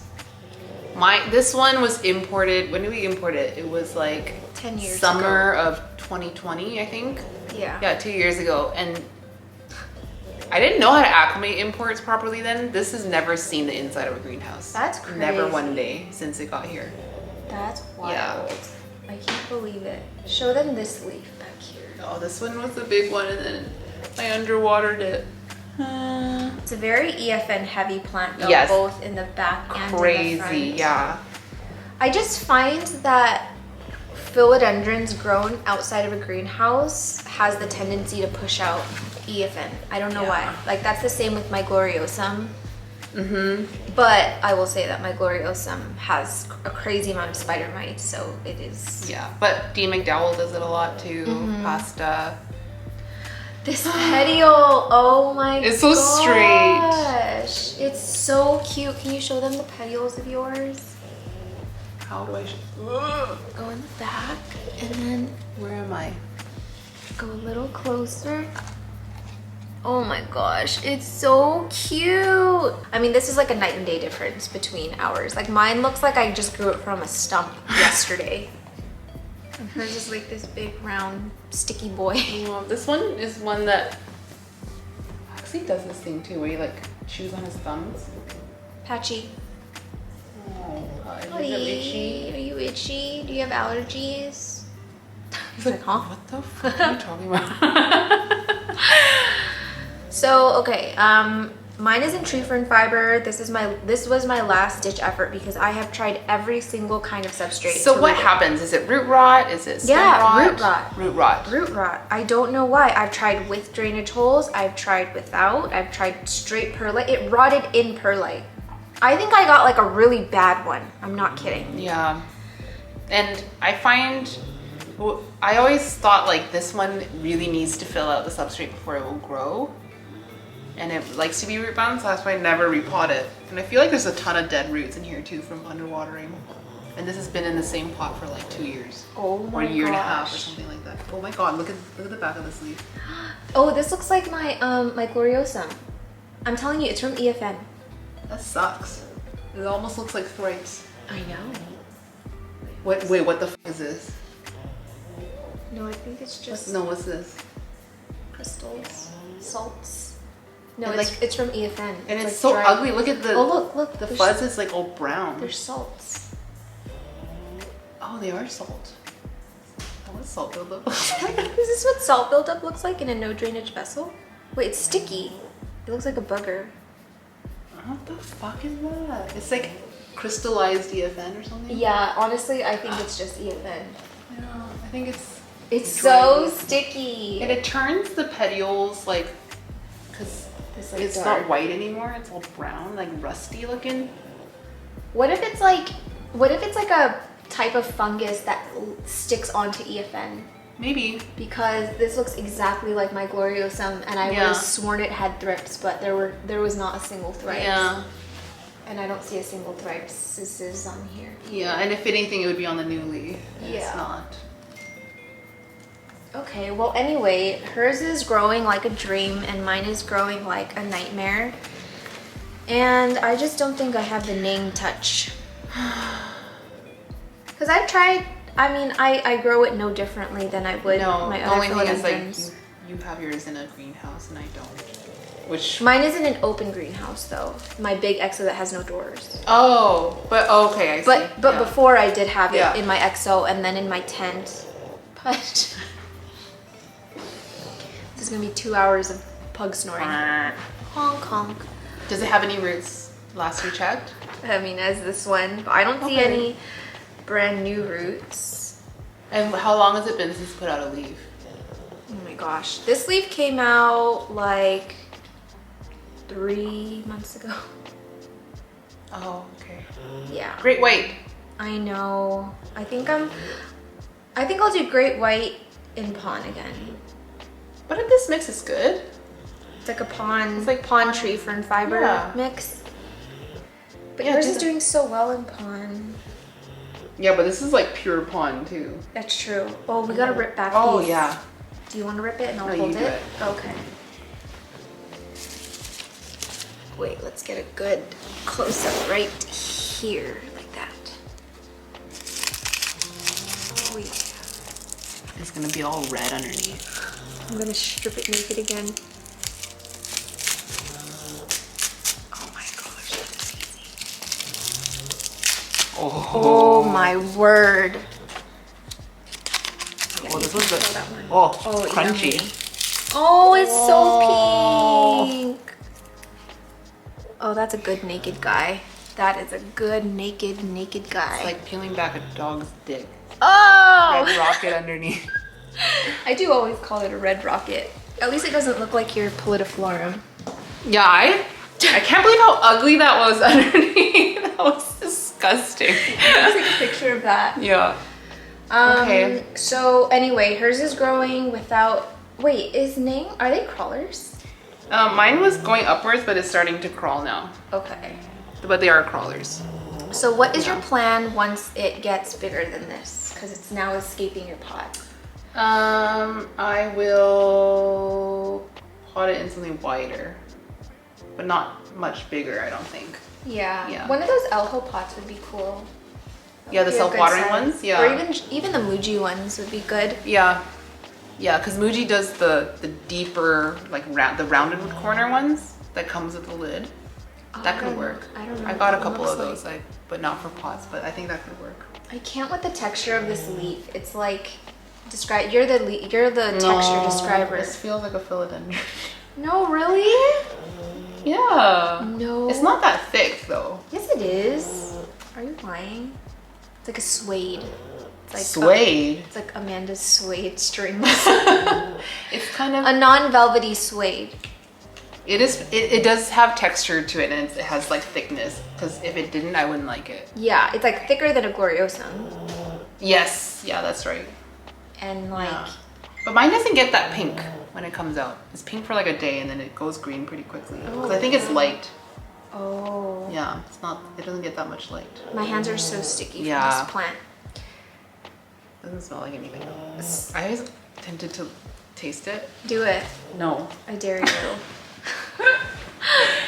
This one was imported. When did we import it? It was like 10 years summer of 2020, I think. Yeah. Yeah, 2 years ago. And I didn't know how to acclimate imports properly then. This has never seen the inside of a greenhouse. That's Never crazy. one day since it got here. That's wild. Yeah. I can't believe it. Show them this leaf back here. Oh, this one was the big one, and then I underwatered it. It's a very EFN heavy plant though, Yes. both in the back and in the Crazy, front. yeah. I just find that philodendrons grown outside of a greenhouse has the tendency to push out EFN. I don't know Yeah. why. Like that's the same with my gloriosum. But I will say that my gloriosum has a crazy amount of spider mites, so it is. Yeah, but Dean McDowell does it a lot too. Pasta. This petiole, oh my It's so straight. gosh. It's so cute. Can you show them the petioles of yours? How do I? Go in the back and then Where am I? go a little closer. Oh my gosh, it's so cute. I mean, this is like a night and day difference between ours. Like mine looks like I just grew it from a stump yesterday. And hers is like this big round sticky boy. Well, this one is one that actually does this thing too, where you like chews on his thumbs. Patchy. god. Is Buddy, it itchy? are you itchy? Do you have allergies? He's like, huh? What the fuck are you talking about? So, okay, mine is in tree fern fiber. This was my last ditch effort because I have tried every single kind of substrate. So what happens? Is it root rot? Is it stem rot? Root rot. Root rot. Root rot. I don't know why. I've tried with drainage holes. I've tried without. I've tried straight perlite. It rotted in perlite. I think I got like a really bad one. I'm not kidding. Yeah. And I find, I always thought like this one really needs to fill out the substrate before it will grow. And it likes to be root bound, so that's why I never repot it. And I feel like there's a ton of dead roots in here too from underwatering. And this has been in the same pot for like 2 years. Oh my Or a year and a half or gosh. something like that. Oh my god, look at the back of this leaf. Oh, this looks like my my gloriosum. I'm telling you, it's from EFN. That sucks. It almost looks like thrips. I know. Wait, what the f is this? No, I think it's just What's this? crystals, salts. No, And it's from EFN. And it's like so dry. ugly. Look at the Look. the there's- fuzz is like all brown. There's salts. Oh, they are salt. That was salt buildup. Is this what salt buildup looks like in a no drainage vessel? Wait, it's sticky. It looks like a booger. What the fuck is that? It's like crystallized EFN or something? Yeah, honestly, I think it's just EFN. Yeah, I think It's so dry. sticky. And it turns the petioles like, because It's like it's dark. not white anymore, it's all brown, like rusty looking. What if it's like a type of fungus that sticks onto EFN? Maybe. Because this looks exactly like my gloriosum, and I would have sworn it had thrips, but there was not a single thrips. Yeah. And I don't see a single thrips. This is on here. Yeah, and if anything, it would be on the new leaf. And Yeah. It's not. Okay, well anyway, hers is growing like a dream and mine is growing like a nightmare. And I just don't think I have the name touch. Because I've tried, I mean, I grow it no differently than I would No, my the other only thing is like philodendrons. you have yours in a greenhouse and I don't. Which Mine is in an open greenhouse though. My big EXO that has no doors. okay, I see. But Yeah. before I did have it Yeah. in my EXO and then in my tent. But this is gonna be 2 hours of pug snoring. Honk honk. Does it have any roots? Last we checked. I mean, as this one, but I don't see Okay. any brand new roots. And how long has it been since put out a leaf? Oh my gosh. This leaf came out like 3 months ago. Oh, okay. Yeah. Great white. I know. I think I'll do great white in pawn again. But if this mix is good. It's like a pawn, It's like pawn pawn- tree fern fiber Yeah. mix. But Yeah, yours do is that. doing so well in pawn. Yeah, but this is like pure pawn too. That's true. Oh, we gotta rip back Oh these. yeah. Do you want to rip it and I'll No, hold you do it. Okay. Wait, let's get a good close up right here, like that. Wait, It's gonna be all red underneath. I'm gonna strip it naked again. Oh my gosh, that's easy. Oh my word. Oh, this was good. that one. Oh, Oh, it's crunchy. yummy. Oh, it's Oh. so pink. Oh, that's a good naked guy. That is a good naked guy. It's like peeling back a dog's dick. oh! Red rocket underneath. I do always call it a red rocket. At least it doesn't look like your polydiflorum. Yeah, I can't believe how ugly that was underneath. That was disgusting. Let's take a picture of that. Yeah. Okay. So anyway, hers is growing without. Wait, are they crawlers? Mine was going upwards, but it's starting to crawl now. Okay. But they are crawlers. So what is your plan once it gets bigger than this? Because it's now escaping your pot. I will pot it in something wider, but not much bigger, I don't think. Yeah. Yeah. One of those Elho pots would be cool. That Yeah, would the be a good self-watering size. ones? Yeah. Or even the Muji ones would be good. Yeah. Yeah, because Muji does the deeper, like the rounded corner ones that comes with the lid. That could work. I don't know. I got a It couple looks of those, but not for pots. But I think that could work. I can't with the texture of this leaf. It's like describe. You're the texture describer. This feels like a philodendron. No, really? Yeah. No. It's not that thick though. Yes, it is. Are you lying? It's like a suede. It's like Suede. It's like Amanda's suede strings. It's kind of A non-velvety suede. It is. It does have texture to it, and it has like thickness. Because if it didn't, I wouldn't like it. Yeah, it's like thicker than a gloriosum. Yes. Yeah, that's right. And like, Yeah. But mine doesn't get that pink when it comes out. It's pink for like a day, and then it goes green pretty quickly. Because I think it's light. oh, Yeah, it's not. It doesn't get that much light. my hands are so sticky Yeah. from this plant. Doesn't smell like anything. I was tempted to taste it. Do it. No. I dare you.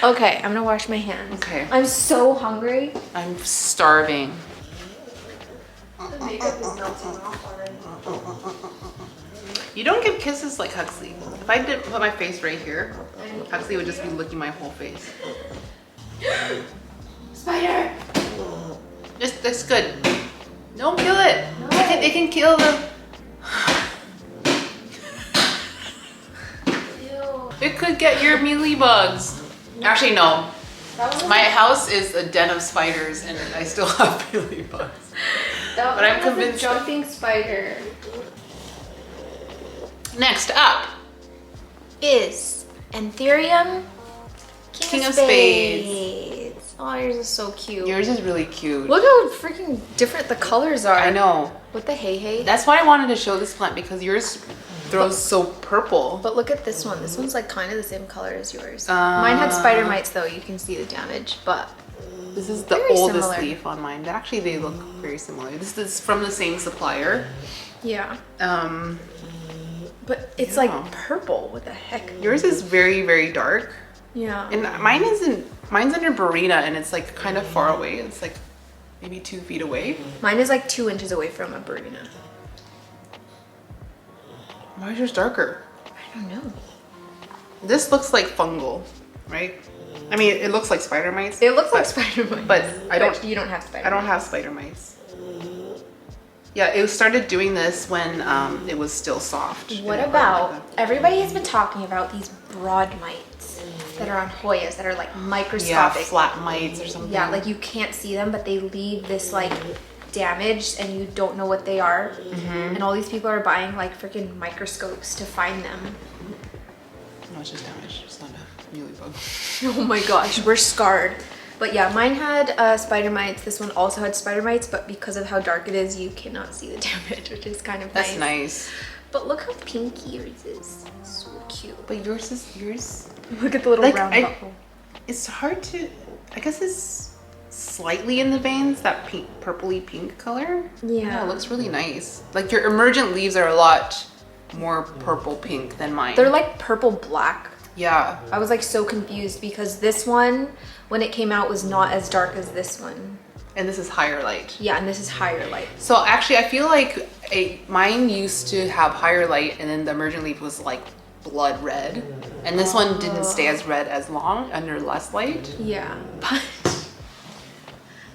Okay, I'm gonna wash my hands. Okay. I'm so hungry. I'm starving. The makeup is melting off already. You don't give kisses like Huxley. If I didn't put my face right here, Huxley would just be licking my whole face. Spider! That's good. Don't kill it. No. It can kill the. Ew. It could get your mealy bugs. Actually, no. That was My house is a den of spiders, and I still have mealy bugs. that but I'm was a convinced- jumping spider. Next up, Is Anthurium King of Spades. Oh, yours is so cute. yours is really cute. Look how freaking different the colors are. I know. With the hey. That's why I wanted to show this plant because yours throws so purple. But look at this one. This one's like kind of the same color as yours. Mine had spider mites though. You can see the damage, but This is the Very oldest similar. leaf on mine. Actually, they look very similar. This is from the same supplier. yeah. Um, But it's Yeah. like purple. What the heck? yours is very, very dark. Yeah. And mine's under Barina, and it's like kind of far away. It's like maybe 2 feet away. Mine is like 2 inches away from a Barina. Why is yours darker? I don't know. This looks like fungal, right? I mean, it looks like spider mites. It looks like but- spider mites. But I don't. You don't have spider. I don't have spider mites. Yeah, it started doing this when it was still soft. What And it about burned like everybody has been talking about these broad mites that are on Hoyas that are like that. Yeah, microscopic. flat mites or something. Yeah, like you can't see them, but they leave this like damage and you don't know what they are. And all these people are buying like freaking microscopes to find them. No, it's just damage. It's not a mealy bug. Oh my gosh, we're scarred. But yeah, mine had spider mites. This one also had spider mites, but because of how dark it is, you cannot see the damage, which is kind of That's nice. But look how pinky yours is. So cute. But yours. Look at the little Like, round I- bubble. It's hard to. I guess it's slightly in the veins, that pink, purpley pink color. Yeah. It looks really nice. Like your emergent leaves are a lot more purple pink than mine. They're like purple black. Yeah. I was like so confused because this one, when it came out, was not as dark as this one. And this is higher light. Yeah, and this is higher light. So actually, I feel like mine used to have higher light, and then the emergent leaf was like blood red, and this one didn't stay as red as long under less light. Yeah, but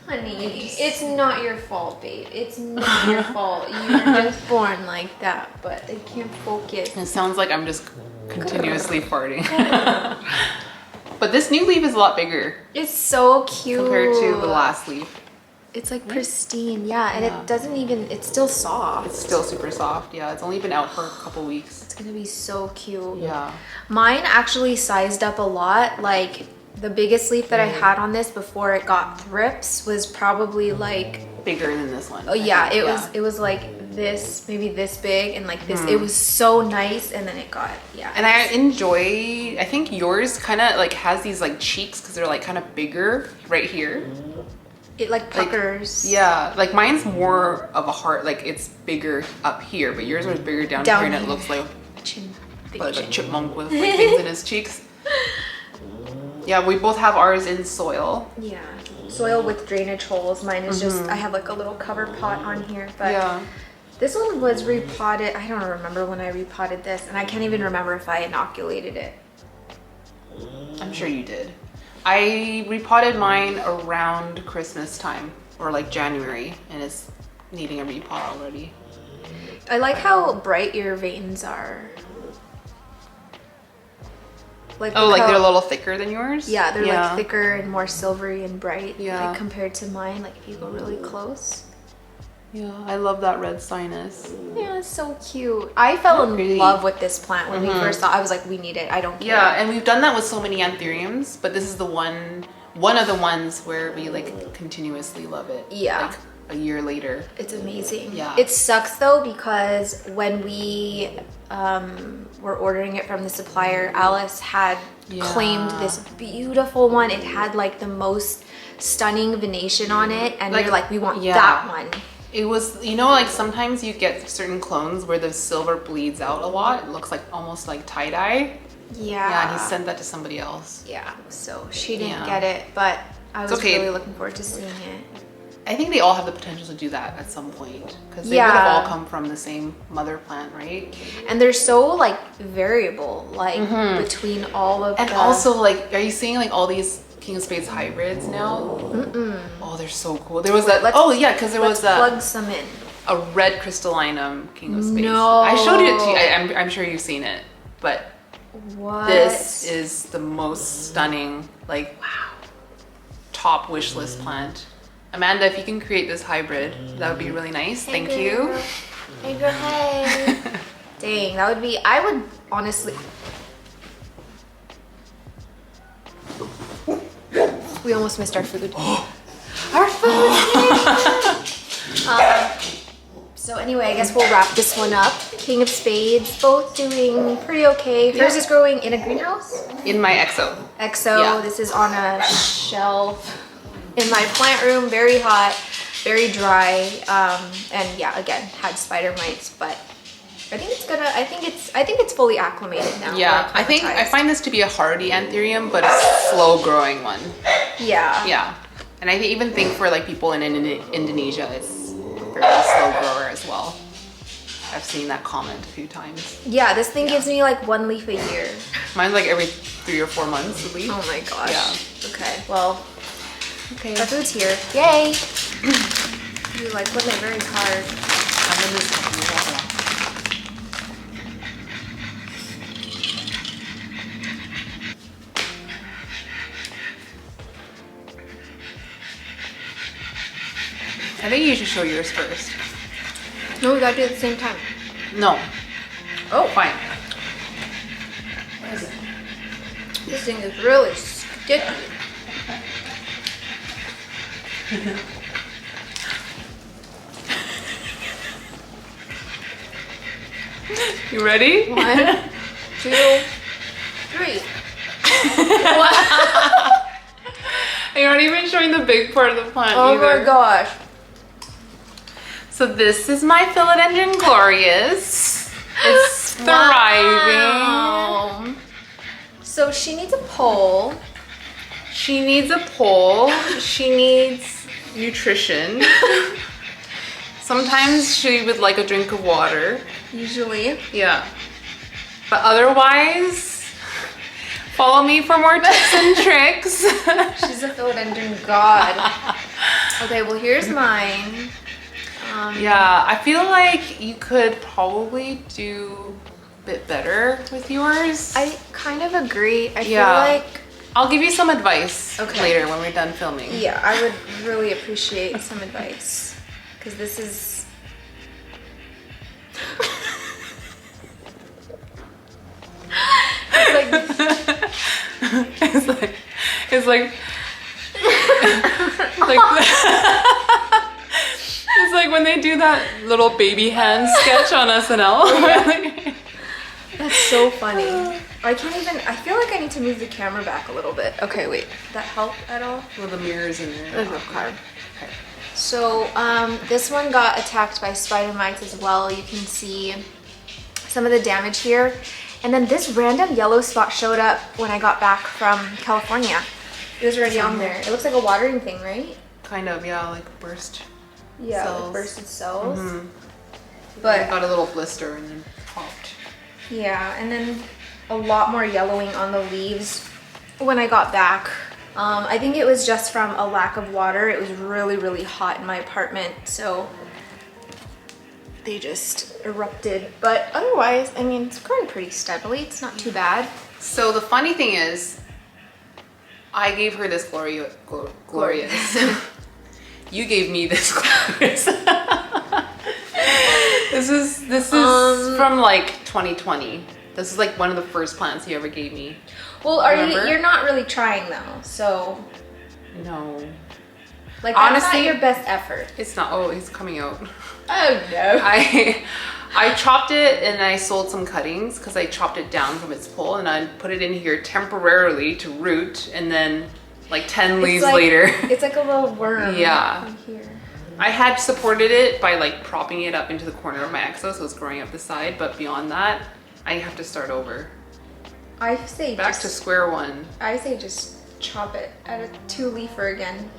honey, it's not your fault, babe. It's not your fault. You're just born like that, but I can't focus. It sounds like I'm just continuously farting. But this new leaf is a lot bigger It's so cute compared to the last leaf. It's like pristine, yeah, and Yeah. it doesn't even. It's still soft. It's still super soft. Yeah, it's only been out for a couple weeks. It's gonna be so cute. Yeah. Mine actually sized up a lot. Like the biggest leaf that I had on this before it got thrips was probably like, Bigger than this one. oh yeah, it was like this, maybe this big, and like this. It was so nice, and then it got And I enjoy, I think yours kind of like has these like cheeks because they're like kind of bigger right here. it like puckers Yeah, like mine's more of a heart, like it's bigger up here, but yours was bigger down Down here, and it here. looks like chin, big like a chin. chipmunk with like things in his cheeks. Yeah, we both have ours in soil. Yeah, soil with drainage holes. Mine is just I have like a little cover pot on here, but Yeah. this one was repotted. I don't remember when I repotted this, and I can't even remember if I inoculated it. I'm sure you did. I repotted mine around Christmas time or like January, and it's needing a repot already. I like how bright your veins are. Like Oh, like they're a little thicker than yours? Yeah, they're like thicker and more silvery and bright. Yeah. Like compared to mine, like if you go really close. Yeah, I love that red sinus. Yeah, it's so cute. I fell in Pretty. love with this plant when we first saw. I was like, we need it. I don't care. Yeah, and we've done that with so many anthuriums, but this is the one of the ones where we like continuously love it. Yeah. Like a year later. It's amazing. Yeah. It sucks though because when we were ordering it from the supplier, Alice had claimed this beautiful one. It had like the most stunning venation on it, and Like, you're like, we want that one. It was, you know, like sometimes you get certain clones where the silver bleeds out a lot. It looks like almost like tie-dye. Yeah. Yeah, he sent that to somebody else. Yeah, so she didn't Yeah. get it, but I was okay. really looking forward to seeing it. I think they all have the potential to do that at some point because they Yeah. would have all come from the same mother plant, right? And they're so like variable, like between all of And the... also, like, are you seeing like all these King of Spades hybrids now? Oh, they're so cool. There was that. Oh yeah, because there was plug some in. a red crystallinum King of Spades. No. I showed it to you. I'm sure you've seen it, but What? this is the most stunning, like, top wish list plant. Amanda, if you can create this hybrid, that would be really nice. Thank you. Hey girl, hey. Dang, that would be... I would honestly... We almost missed our food. Our food! So anyway, I guess we'll wrap this one up. King of Spades, both doing pretty okay. Hers is growing in a greenhouse. In my EXO. EXO, Yeah. this is on a shelf in my plant room, very hot, very dry, and yeah, again, had spider mites, but I think it's fully acclimated now. Yeah, or I acclimatized. find this to be a hardy anthurium, but a slow growing one. Yeah. Yeah, and I even think for like people in Indonesia, it's a very slow grower as well. I've seen that comment a few times. Yeah, this thing gives me like one leaf a year. Mine's like every 3 or 4 months a leaf. Oh my gosh. Yeah. Okay, well, Okay. our food's here. Yay! You like putting it very hard. I'm in this water. I think you should show yours first. No, we gotta do it at the same time. No. Oh, fine. What is it? This thing is really sticky. You ready? 1, 2, 3. You're not even showing the big part of the plant Oh either. my gosh. So this is my Philodendron glorious. It's thriving. Wow. So she needs a pole. She needs a pole. She needs nutrition. Sometimes she would like a drink of water. Usually. Yeah. But otherwise, follow me for more tips and tricks. She's a philodendron god. Okay, well here's mine. Yeah, I feel like you could probably do a bit better with yours. I kind of agree. I Yeah. feel like, I'll give you some advice Okay. later when we're done filming. yeah, I would really appreciate some advice. Because this is... It's like it's like it's like when they do that little baby hand sketch on SNL. That's so funny. I can't even... I feel like I need to move the camera back a little bit. Okay, wait. Did that help at all? With the mirrors in there. There's no card. So this one got attacked by spider mites as well. You can see some of the damage here. And then this random yellow spot showed up when I got back from California. It was already on there. It looks like a watering thing, right? Kind of, yeah, like burst. Yeah, cells. with bursted cells. I But got a little blister and then popped. yeah, and then a lot more yellowing on the leaves when I got back. I think it was just from a lack of water. It was really, really hot in my apartment, so they just erupted. But otherwise, I mean, it's growing pretty steadily. It's not too bad. So the funny thing is, I gave her this glorious. You gave me this glorious. This is from like 2020. This is like one of the first plants you ever gave me. Well, you're not really trying though, so. No. Like, that's honestly, not your best effort. It's not. Oh, it's coming out. Oh no. I chopped it and I sold some cuttings because I chopped it down from its pole and I put it in here temporarily to root, and then like 10 leaves later. It's like a little worm. Yeah. In here. I had supported it by like propping it up into the corner of my axis, so it's growing up the side, but beyond that, I have to start over. I say back to square one. I say just chop it at a 2-leafer again.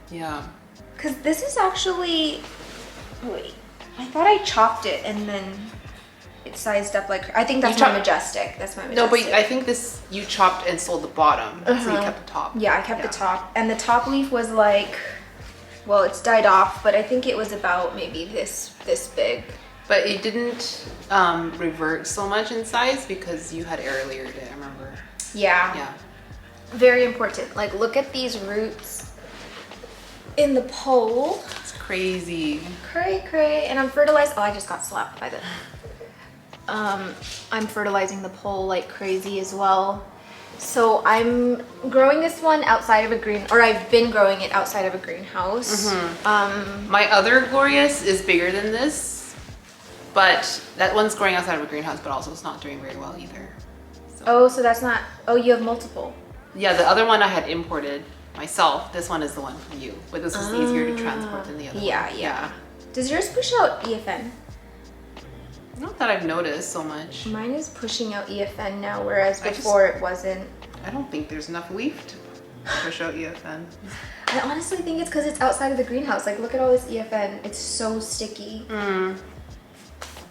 Yeah. Because this is actually, wait, I thought I chopped it and then it sized up like, I think that's my majestic. That's my majestic. No, but I think this, you chopped and sold the bottom, so you kept the top. Yeah, I kept the top. And the top leaf was like, well, it's died off, but I think it was about maybe this big. But it didn't revert so much in size because you had air layered it, I remember. Yeah. Yeah. Very important. Like, look at these roots in the pole. It's crazy. Cray. And I'm fertilized. Oh, I just got slapped by the... I'm fertilizing the pole like crazy as well. So I'm growing this one outside of a I've been growing it outside of a greenhouse. Mm-hmm. My other glorious is bigger than this, but that one's growing outside of a greenhouse, but also it's not doing very well either. So. So that's not, you have multiple. Yeah, the other one I had imported myself. This one is the one from you, but this was easier to transport than the other one. Yeah. Does yours push out EFN? Not that I've noticed so much. Mine is pushing out EFN now, whereas before it wasn't. I don't think there's enough leaf to push out EFN. I honestly think it's because it's outside of the greenhouse. Like, look at all this EFN. It's so sticky.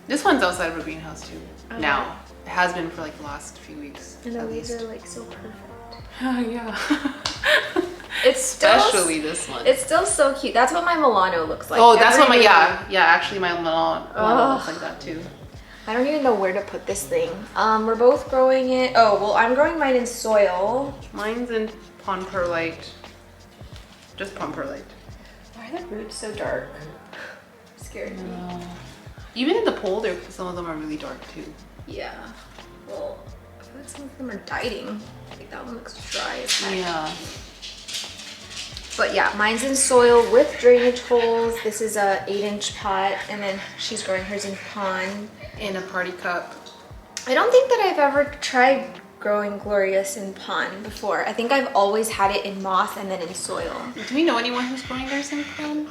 This one's outside of a greenhouse too. Now. It has been for like the last few weeks. And the leaves are like so perfect. Oh yeah. Especially this one. It's still so cute. That's what my Milano looks like. Oh, that's what actually my Milano looks like that too. I don't even know where to put this thing. We're both growing it. Oh, well, I'm growing mine in soil. Mine's in pond perlite. Just pond perlite. Why are the roots so dark? Scared me. Even in the pole, some of them are really dark too. Yeah. Well, I feel like some of them are dying. Like, that one looks dry as heck. Yeah. But yeah, mine's in soil with drainage holes. This is a 8-inch pot, and then she's growing hers in pond. In a party cup. I don't think that I've ever tried growing glorious in pond before. I think I've always had it in moss and then in soil. Do we know anyone who's growing theirs in pond?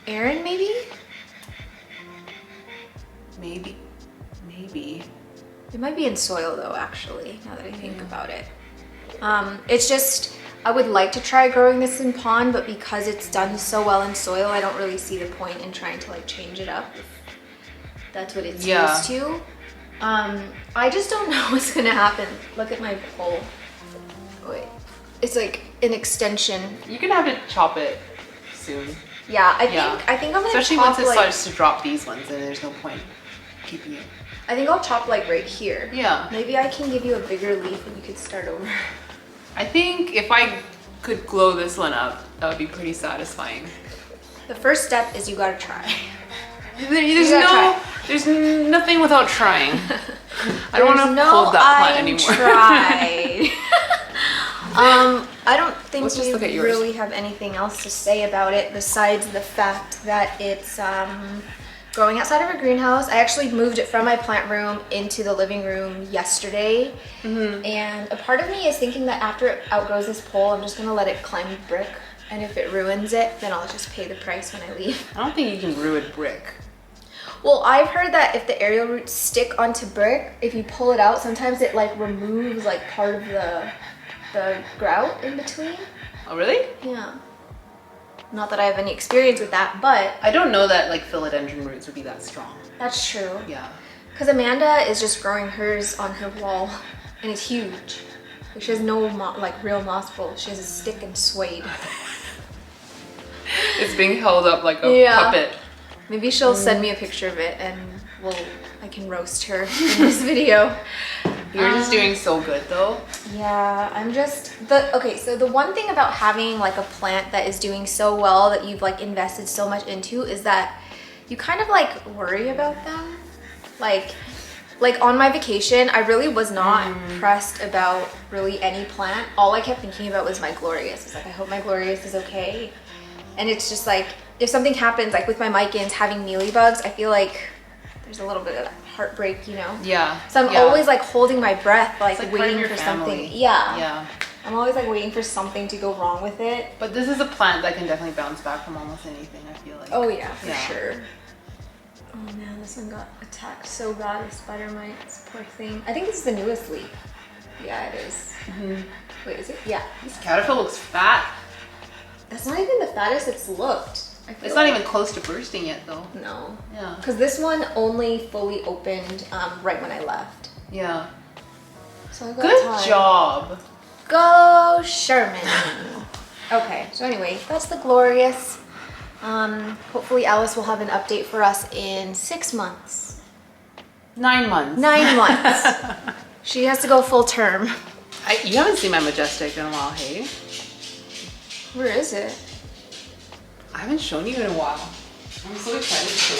Erin, maybe? Maybe. It might be in soil though, actually, now that I think about it. It's just, I would like to try growing this in pond, but because it's done so well in soil, I don't really see the point in trying to like change it up. That's what it's used to. I just don't know what's gonna happen. Look at my pole. Wait, it's like an extension. You're gonna have to chop it soon. Yeah, I think I'm gonna especially chop, once it starts to drop these ones, then there's no point keeping it. I think I'll chop like right here. Yeah. Maybe I can give you a bigger leaf and you could start over. I think if I could glow this one up, that would be pretty satisfying. The first step is you gotta try. There's nothing without trying. I don't want to hold that plant anymore. Tried. I don't think Let's just we look at yours. really have anything else to say about it besides the fact that it's growing outside of a greenhouse. I actually moved it from my plant room into the living room yesterday. And a part of me is thinking that after it outgrows this pole, I'm just gonna let it climb brick. And if it ruins it, then I'll just pay the price when I leave. I don't think you can ruin brick. Well, I've heard that if the aerial roots stick onto brick, if you pull it out, sometimes it like removes like part of the grout in between. Oh, really? Yeah. Not that I have any experience with that, but I don't know that like philodendron roots would be that strong. that's true. Yeah. Because Amanda is just growing hers on her wall, and it's huge. She has no like real moss bowl. She has a stick and suede. It's being held up like a puppet. Maybe she'll send me a picture of it and I can roast her in this video. You're just doing so good though. Yeah, I'm just okay, so the one thing about having like a plant that is doing so well that you've like invested so much into is that you kind of like worry about them. Like on my vacation, I really was not pressed about really any plant. All I kept thinking about was my glorious. It's like, I hope my glorious is okay. And it's just like, if something happens, like with my micans having mealybugs, I feel like there's a little bit of heartbreak, you know? Yeah. So I'm always like holding my breath, like part of waiting your for family. something. Yeah. Yeah. I'm always like waiting for something to go wrong with it. But this is a plant that can definitely bounce back from almost anything, I feel like. Oh yeah, for sure. Oh man, this one got attacked so bad with spider mites. Poor thing. I think this is the newest leaf. Yeah, it is. Wait, is it? Yeah. This caterpillar looks fat. That's not even the fattest it's looked. It's not even close to bursting yet though. No. Yeah. Because this one only fully opened right when I left. Yeah. So I got Good time. job. Go Sherman. Okay, so anyway, that's the glorious. Hopefully Alice will have an update for us in 6 months. 9 months. 9 months. She has to go full term. You haven't seen my majestic in a while, hey? Where is it? I haven't shown you in a while. I'm so excited to show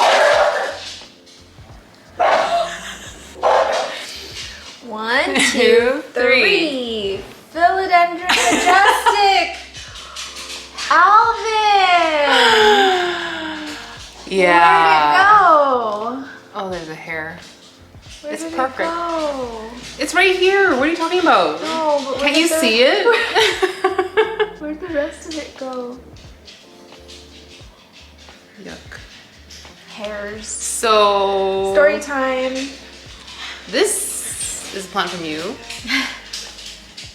you. 1, 2, 3. Philodendron majestic. Alvin. Yeah. Where'd it go? Oh, there's a hair. Where It's did perfect. It go? It's right here. What are you talking about? No, but can't you see it? Where'd the rest of it go? Yuck. Hairs. So Story time. this is a plant from you.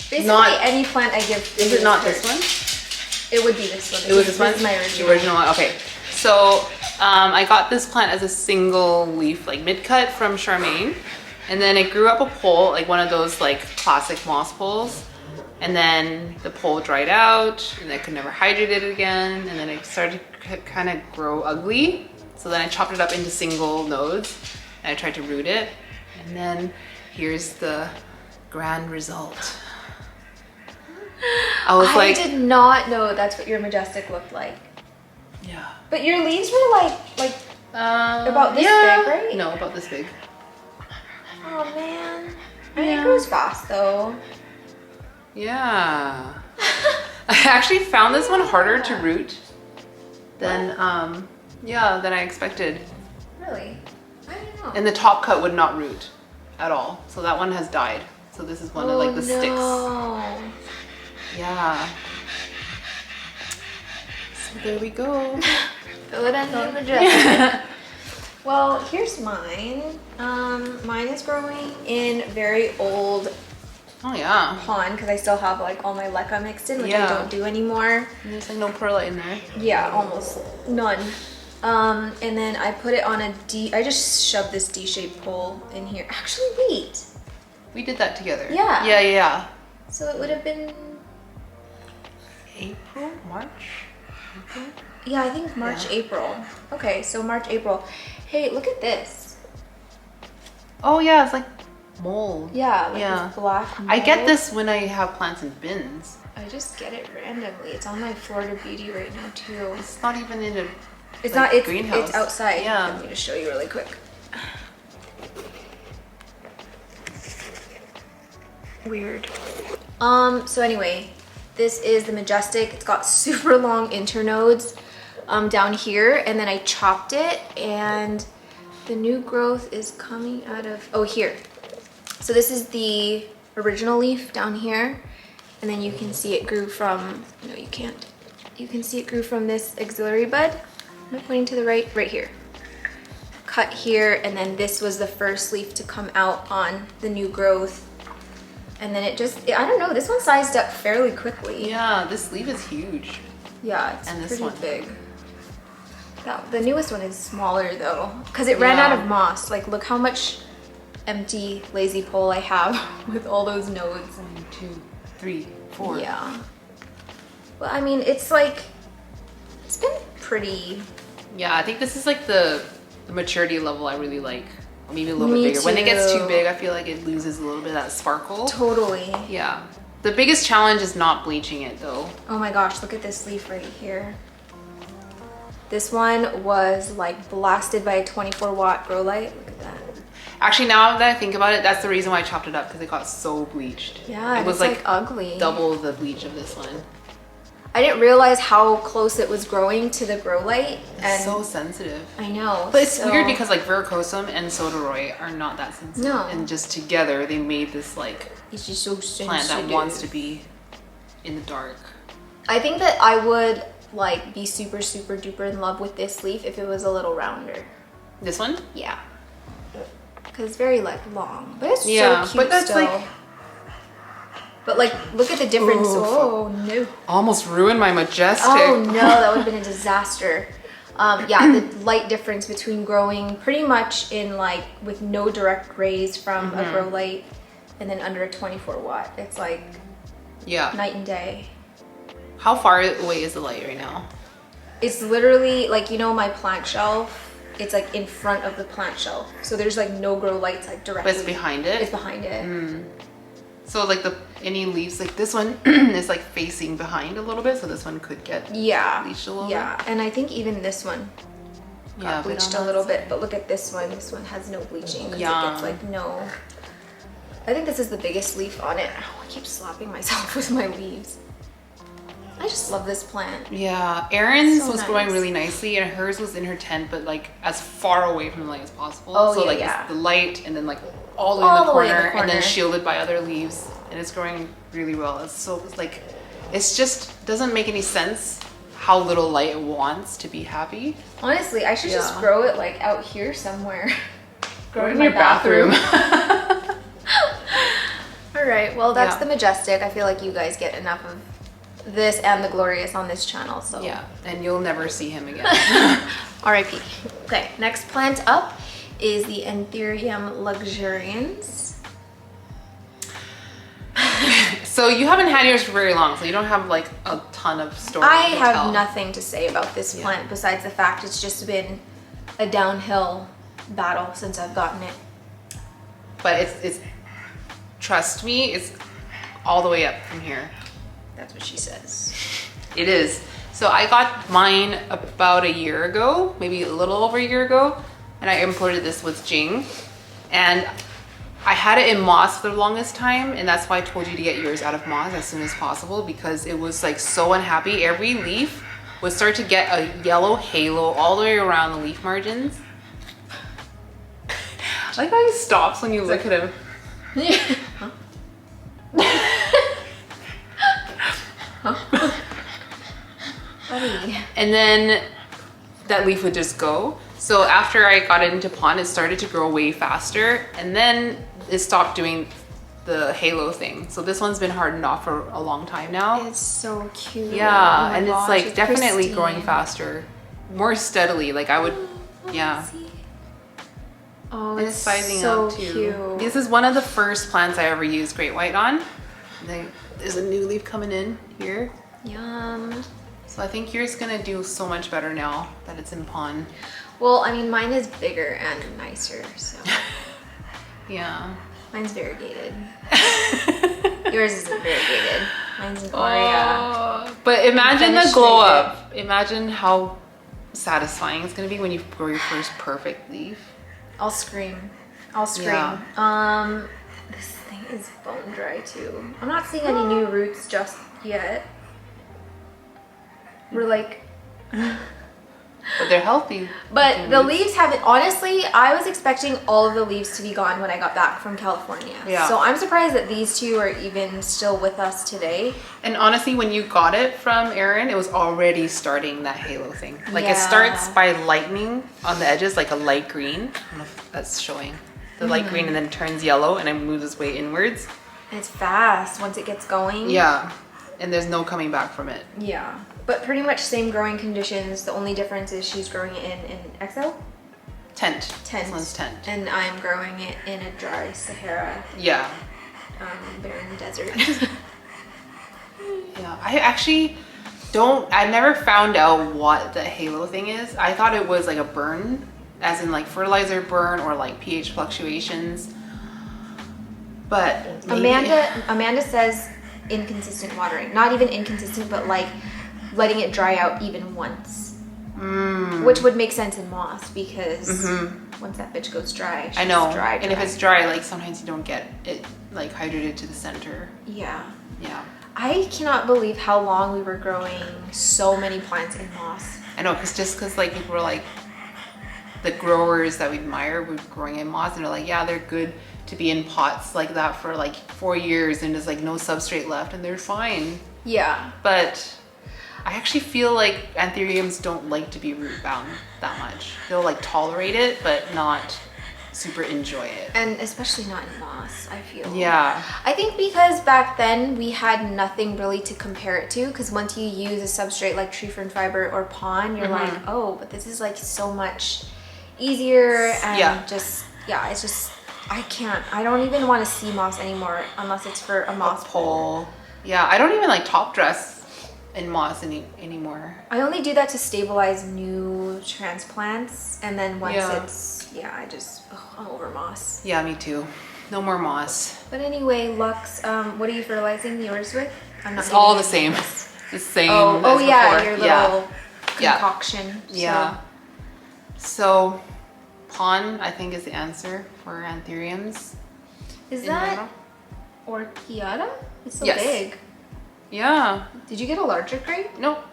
Basically, Not- any plant I give. Is it not this one? It would be this one. It was this one? Is my original. The original one. Okay. So I got this plant as a single leaf, like mid-cut from Charmaine. And then it grew up a pole, like one of those like classic moss poles. And then the pole dried out and I could never hydrate it again. And then it started to kind of grow ugly. So then I chopped it up into single nodes and I tried to root it. And then here's the grand result. I did not know that's what your majestic looked like. Yeah. But your leaves were like about this big, right? No, about this big. Oh man. I mean, it grows fast though. Yeah. I actually found this one harder to root than than I expected. Really? I don't know. And the top cut would not root at all. So that one has died. So this is one of like the sticks. Yeah. So there we go. Philodendron majestic. Well, here's mine. Mine is growing in very old Oh yeah. pond because I still have like all my leca mixed in, which Yeah. I don't do anymore. And there's like no perlite in there. Yeah, almost none. And then I put it on I just shoved this D-shaped pole in here. Actually, wait. We did that together. Yeah. Yeah. So it would have been, April? March? April? yeah, I think March, Yeah. April. Okay, so March, April. Hey, look at this. Oh yeah, it's like mold. Yeah, like Yeah. this black I get mold. this when I have plants in bins. I just get it randomly. It's on my Florida Beauty right now too. It's not even in a It's like, not, it's greenhouse. It's outside. Yeah. Let me just show you really quick. Weird. So anyway, this is the majestic. It's got super long internodes down here, and then I chopped it, and the new growth is coming out of, oh, here. So this is the original leaf down here, and then you can see it grew from, no, you can't. You can see it grew from this auxiliary bud. Am I pointing to the right? Right here. Cut here, and then this was the first leaf to come out on the new growth. And then I don't know, this one sized up fairly quickly. Yeah, this leaf is huge. Yeah, it's And this pretty one. big. The newest one is smaller though, because it ran out of moss. Like, look how much empty lazy pole I have with all those nodes. 1, 2, 3, 4. Yeah. Well, I mean, it's like, it's been pretty. Yeah, I think this is like the maturity level I really like. Or maybe a little Me bit bigger. When it gets too. too big, I feel like it loses a little bit of that sparkle. Totally. Yeah. The biggest challenge is not bleaching it though. Oh my gosh, look at this leaf right here. This one was like blasted by a 24-watt grow light. Look at that. Actually, now that I think about it, that's the reason why I chopped it up, because it got so bleached. Yeah, it was it's like ugly. double the bleach of this one. I didn't realize how close it was growing to the grow light. It's And so sensitive. I know. But it's so- weird because like warocqueanum and sotoroi are not that sensitive. No. And just together they made this like It's just so plant sensitive. that wants to be in the dark. I think that I would like be super, super duper in love with this leaf if it was a little rounder. This one? Yeah. Because it's very like long. But it's Yeah, so cute but that's still. like- But like, look at the difference. Ooh, Oh no. Almost ruined my majestic. Oh no, that would have been a disaster. Yeah, the light difference between growing pretty much in like with no direct rays from a grow light and then under a 24-watt. It's like Yeah. night and day. How far away is the light right now? It's literally like, you know, my plant shelf, it's like in front of the plant shelf. So there's like no grow lights like directly. But it's behind it? It's behind it. So like any leaves, like this one is like facing behind a little bit, so this one could get Yeah. bleached a little Yeah. And I think even this one got but bleached on a little that bit. But look at this one. This one has no bleaching because Yeah. it gets like no. I think this is the biggest leaf on it. Oh, I keep slapping myself with my leaves. I just love this plant. Yeah, Erin's So was growing nice. really nicely, and hers was in her tent, but like as far away from the light as possible. Oh, so yeah, like yeah. it's the light, and then like all the way, All in the the way in corner, the and then corner. shielded by other leaves, and it's growing really well. It's like, it's just doesn't make any sense how little light it wants to be happy. Honestly, I should just Yeah. grow it like out here somewhere. Grow it in your bathroom. All right, well, that's Yeah. the majestic. I feel like you guys get enough of this and the glorious on this channel, so Yeah, and you'll never see him again. RIP. Okay, next plant up is the Anthurium luxurians. So you haven't had yours for very long, so you don't have like a ton of story. I to have tell. nothing to say about this Yeah. plant besides the fact it's just been a downhill battle since I've gotten it. But it's trust me, it's all the way up from here. That's what she says. It is. So I got mine about a year ago, maybe a little over a year ago, and I imported this with Jing. And I had it in moss for the longest time, and that's why I told you to get yours out of moss as soon as possible, because it was like so unhappy. Every leaf would start to get a yellow halo all the way around the leaf margins. I like how he stops when you look at him. Buddy. And then that leaf would just go. So after I got it into pond, it started to grow way faster, and then it stopped doing the halo thing. So this one's been hardened off for a long time now. It's so cute. Yeah, Oh my and gosh, it's like definitely pristine. growing faster, more steadily. Like I would, yeah. Oh, And it's it's sizing so up too. cute. This is one of the first plants I ever used great white on. Then there's a new leaf coming in here. Yum. So I think yours gonna do so much better now that it's in pond. Well, I mean, mine is bigger and nicer, so Yeah. mine's variegated. Yours isn't variegated. Mine's an Aurea. But imagine the Finished glow rated. up. Imagine how satisfying it's gonna be when you grow your first perfect leaf. I'll scream. I'll scream. Yeah. This thing is bone dry too. I'm not seeing any new roots just yet. We're like, But they're healthy. but the leaves haven't, honestly, I was expecting all of the leaves to be gone when I got back from California. Yeah. So I'm surprised that these two are even still with us today. And honestly, when you got it from Erin, it was already starting that halo thing. Like it Yeah. starts by lightening on the edges, like a light green. I don't know if that's showing. The light green, and then turns yellow and then moves its way inwards. And it's fast once it gets going. Yeah. And there's no coming back from it. Yeah. But pretty much same growing conditions. The only difference is she's growing it in XL. Tent. tent. This one's tent. And I'm growing it in a dry Sahara, Yeah. barren desert. Yeah. I actually I never found out what the halo thing is. I thought it was like a burn, as in like fertilizer burn or like pH fluctuations. But maybe... Amanda says inconsistent watering. Not even inconsistent, but like letting it dry out even once. Which would make sense in moss because once that bitch goes dry, I know. dry. And if it's dry, like sometimes you don't get it like hydrated to the center. Yeah. Yeah. I cannot believe how long we were growing so many plants in moss. I know, because like people were like, the growers that we admire were growing in moss, and they're like, yeah, they're good to be in pots like that for like 4 years and there's like no substrate left and they're fine. Yeah. But I actually feel like anthuriums don't like to be root bound that much. They'll like tolerate it, but not super enjoy it. And especially not in moss, I feel. Yeah. I think because back then we had nothing really to compare it to, because once you use a substrate like tree fern fiber or pond, you're like, oh, but this is like so much easier and it's just, I don't even want to see moss anymore unless it's for a moss pole. Yeah, I don't even like top dress in moss anymore. I only do that to stabilize new transplants, and then once I'm over moss. Yeah, me too. No more moss. But anyway, Lux, what are you fertilizing yours with? I'm not. It's all the same. The same. Oh as yeah, before. your little concoction. Yeah. So, pond, I think, is the answer for anthuriums. Is that warocqueanum? It's so Yes. big. Yeah. Did you get a larger crate? Nope.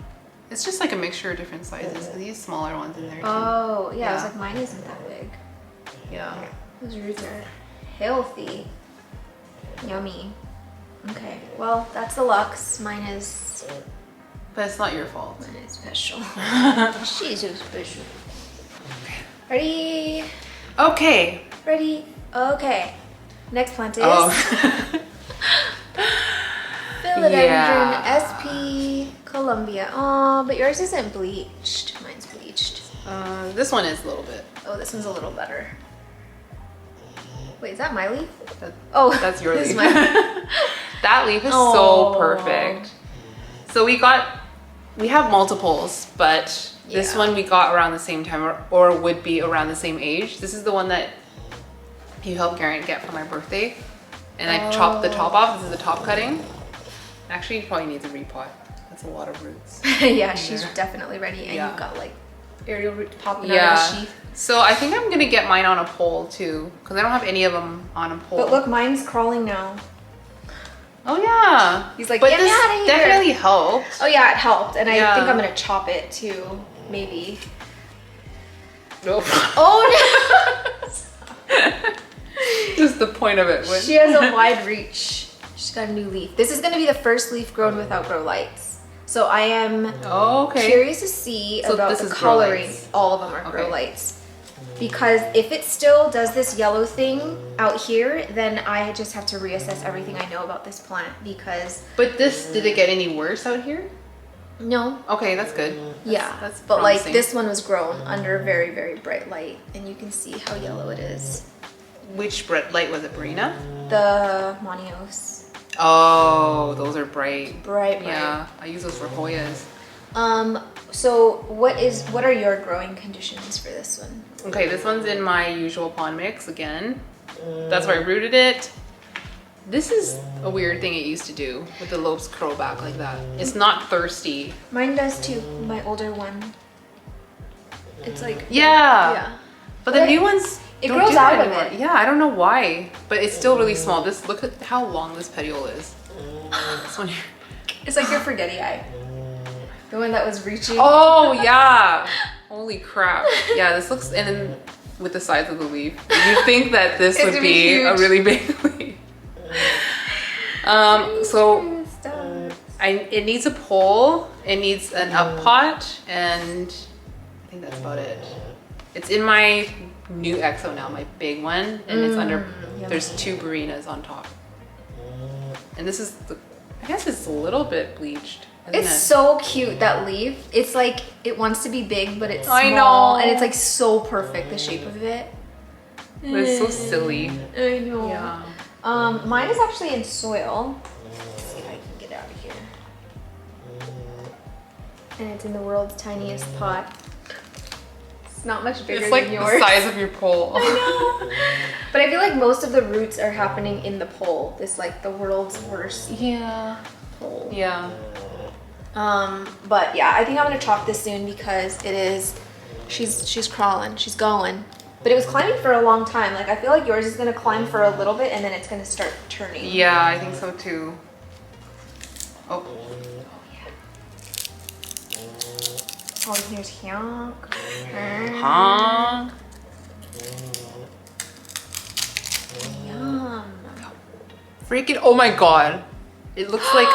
It's just like a mixture of different sizes. These smaller ones in there too. Oh, yeah. I was Yeah. like, mine isn't that big. Yeah. Those roots are healthy. Yummy. Okay. Well, that's the Lux. Mine is But it's not your fault. special. She's so special. Ready? Okay. Ready? Okay. Next plant is Philodendron SP Columbia. Oh, but yours isn't bleached. Mine's bleached. This one is a little bit. Oh, this one's a little better. Wait, is that my leaf? That's your this leaf. is my That leaf is so perfect. So we have multiples, but this one we got around the same time or would be around the same age. This is the one that you helped Garrett get for my birthday. And I chopped the top off. This is the top cutting. Actually, you probably need to repot. That's a lot of roots. Yeah, she's definitely ready. And you've got like aerial root popping out of the sheath. So I think I'm gonna get mine on a pole too, because I don't have any of them on a pole. But look, mine's crawling now. Oh yeah. He's like, but get me out of here. Definitely helped. Oh yeah, it helped. And I think I'm gonna chop it too, maybe. Nope. Oh no! Just the point of it. She has a wide reach. She's got a new leaf. This is gonna be the first leaf grown without grow lights. So I am curious to see about the coloring. All of them are grow lights. Because if it still does this yellow thing out here, then I just have to reassess everything I know about this plant because... But did it get any worse out here? No. Okay, that's good. That's but promising. Like this one was grown under very, very bright light and you can see how yellow it is. Which light was it, Brina? The Monios. Oh, those are bright. Bright. Yeah, I use those for Hoyas. So what are your growing conditions for this one? Okay, this one's in my usual pond mix again. That's where I rooted it. This is a weird thing it used to do with the lobes curl back like that. It's not thirsty. Mine does too, my older one. It's like... Yeah. But the new ones... It grows out of it. Yeah, I don't know why, but it's still really small. Look at how long this petiole is. This one here. It's like your forgetii eye. The one that was reaching. Oh yeah! Holy crap! Yeah, this looks, and then with the size of the leaf, you'd think that this would be a really big leaf. So it needs a pole. It needs an up pot, and I think that's about it. It's in my new exo now, my big one, and it's under. There's 2 Barinas on top, and this is I guess it's a little bit bleached. It's so cute, that leaf. It's like, it wants to be big, but it's small. I know. And it's like so perfect, the shape of it. But it's so silly. I know. Yeah. Mine is actually in soil. Let's see if I can get out of here. And it's in the world's tiniest pot. It's not much bigger It's like than the yours. size of your pole. I know. But I feel like most of the roots are happening in the pole. This like the world's worst Yeah. pole. Yeah. But yeah, I think I'm gonna chop this soon because it is, she's crawling, she's going. But it was climbing for a long time. Like I feel like yours is gonna climb for a little bit and then it's gonna start turning. Yeah, I think so too. Oh. Oh, here's honk. Huh? Yum. Freaking, oh my god. It looks like,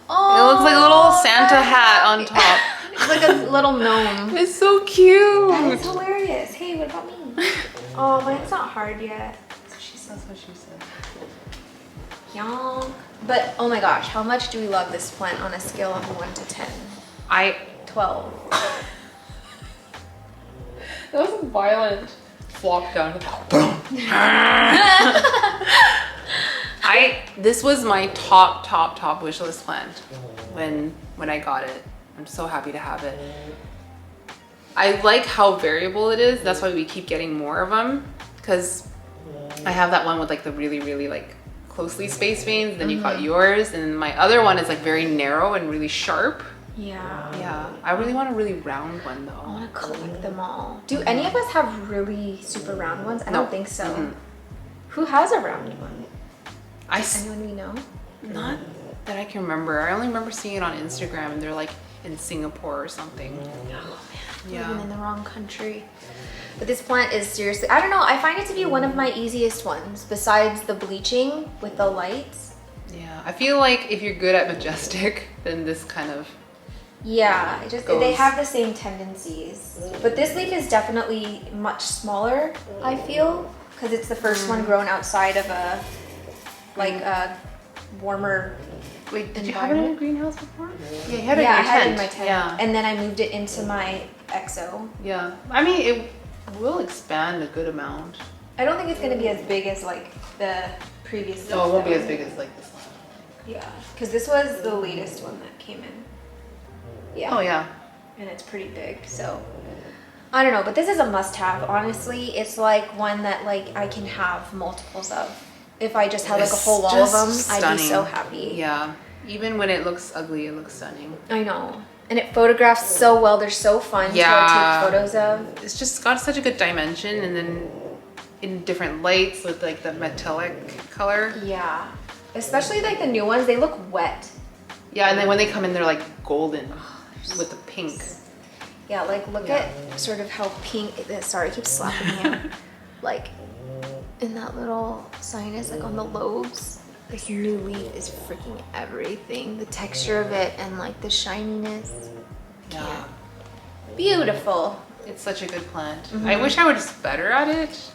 Oh, it looks like a little Santa hat on top. it's like a little gnome. It's so That is cute. hilarious. Hey, what about me? Oh, mine's not hard yet. That's what she said. Yum. But oh my gosh, how much do we love this plant on a scale of 1 to 10? 12. That was violent. Flop down. This was my top wish list plant when I got it. I'm so happy to have it. I like how variable it is. That's why we keep getting more of them, because I have that one with like the really like closely spaced veins, and then you got yours, and my other one is like very narrow and really sharp. Yeah. Yeah, I really want a really round one I though. want to collect them all. Do any of us have really super round ones? I don't think so. Mm-mm. Who has a round one? I Anyone we know? Not that I can remember. I only remember seeing it on Instagram, and they're like in Singapore or something. Oh man, Yeah. living in the wrong country. But this plant is seriously, I don't know, I find it to be one of my easiest ones besides the bleaching with the lights. Yeah, I feel like if you're good at majestic, then this kind of Yeah, it just Goes. they have the same tendencies. But this leaf is definitely much smaller, I feel, because it's the first one grown outside of a warmer. Wait, did you have it in a greenhouse before? Yeah, you had it Yeah, I in your had it tent. in my tent. Yeah. And then I moved it into my EXO. Yeah. I mean, it will expand a good amount. I don't think it's gonna be as big as like the previous. No, it won't be leaf as that big as like this one. Yeah, because this was the latest one that came in. Yeah. Oh yeah. And it's pretty big, so I don't know, but this is a must-have. Honestly, it's like one that like I can have multiples of. If I just had like a It's whole wall of them, just I'd be so stunning. happy. Yeah. Even when it looks ugly, it looks stunning. I know. And it photographs so well. They're so fun Yeah. to take photos of. It's just got such a good dimension, and then in different lights with like the metallic color. Yeah. Especially like the new ones, they look wet. Yeah, and then when they come in, they're like golden with the pink. Yeah, like look Yeah. at sort of how pink, sorry, I keep slapping you. Like in that little sinus, like on the lobes. This new leaf is freaking everything. The texture of it and like the shininess. Yeah. Beautiful. It's such a good plant. I wish I were just better at it.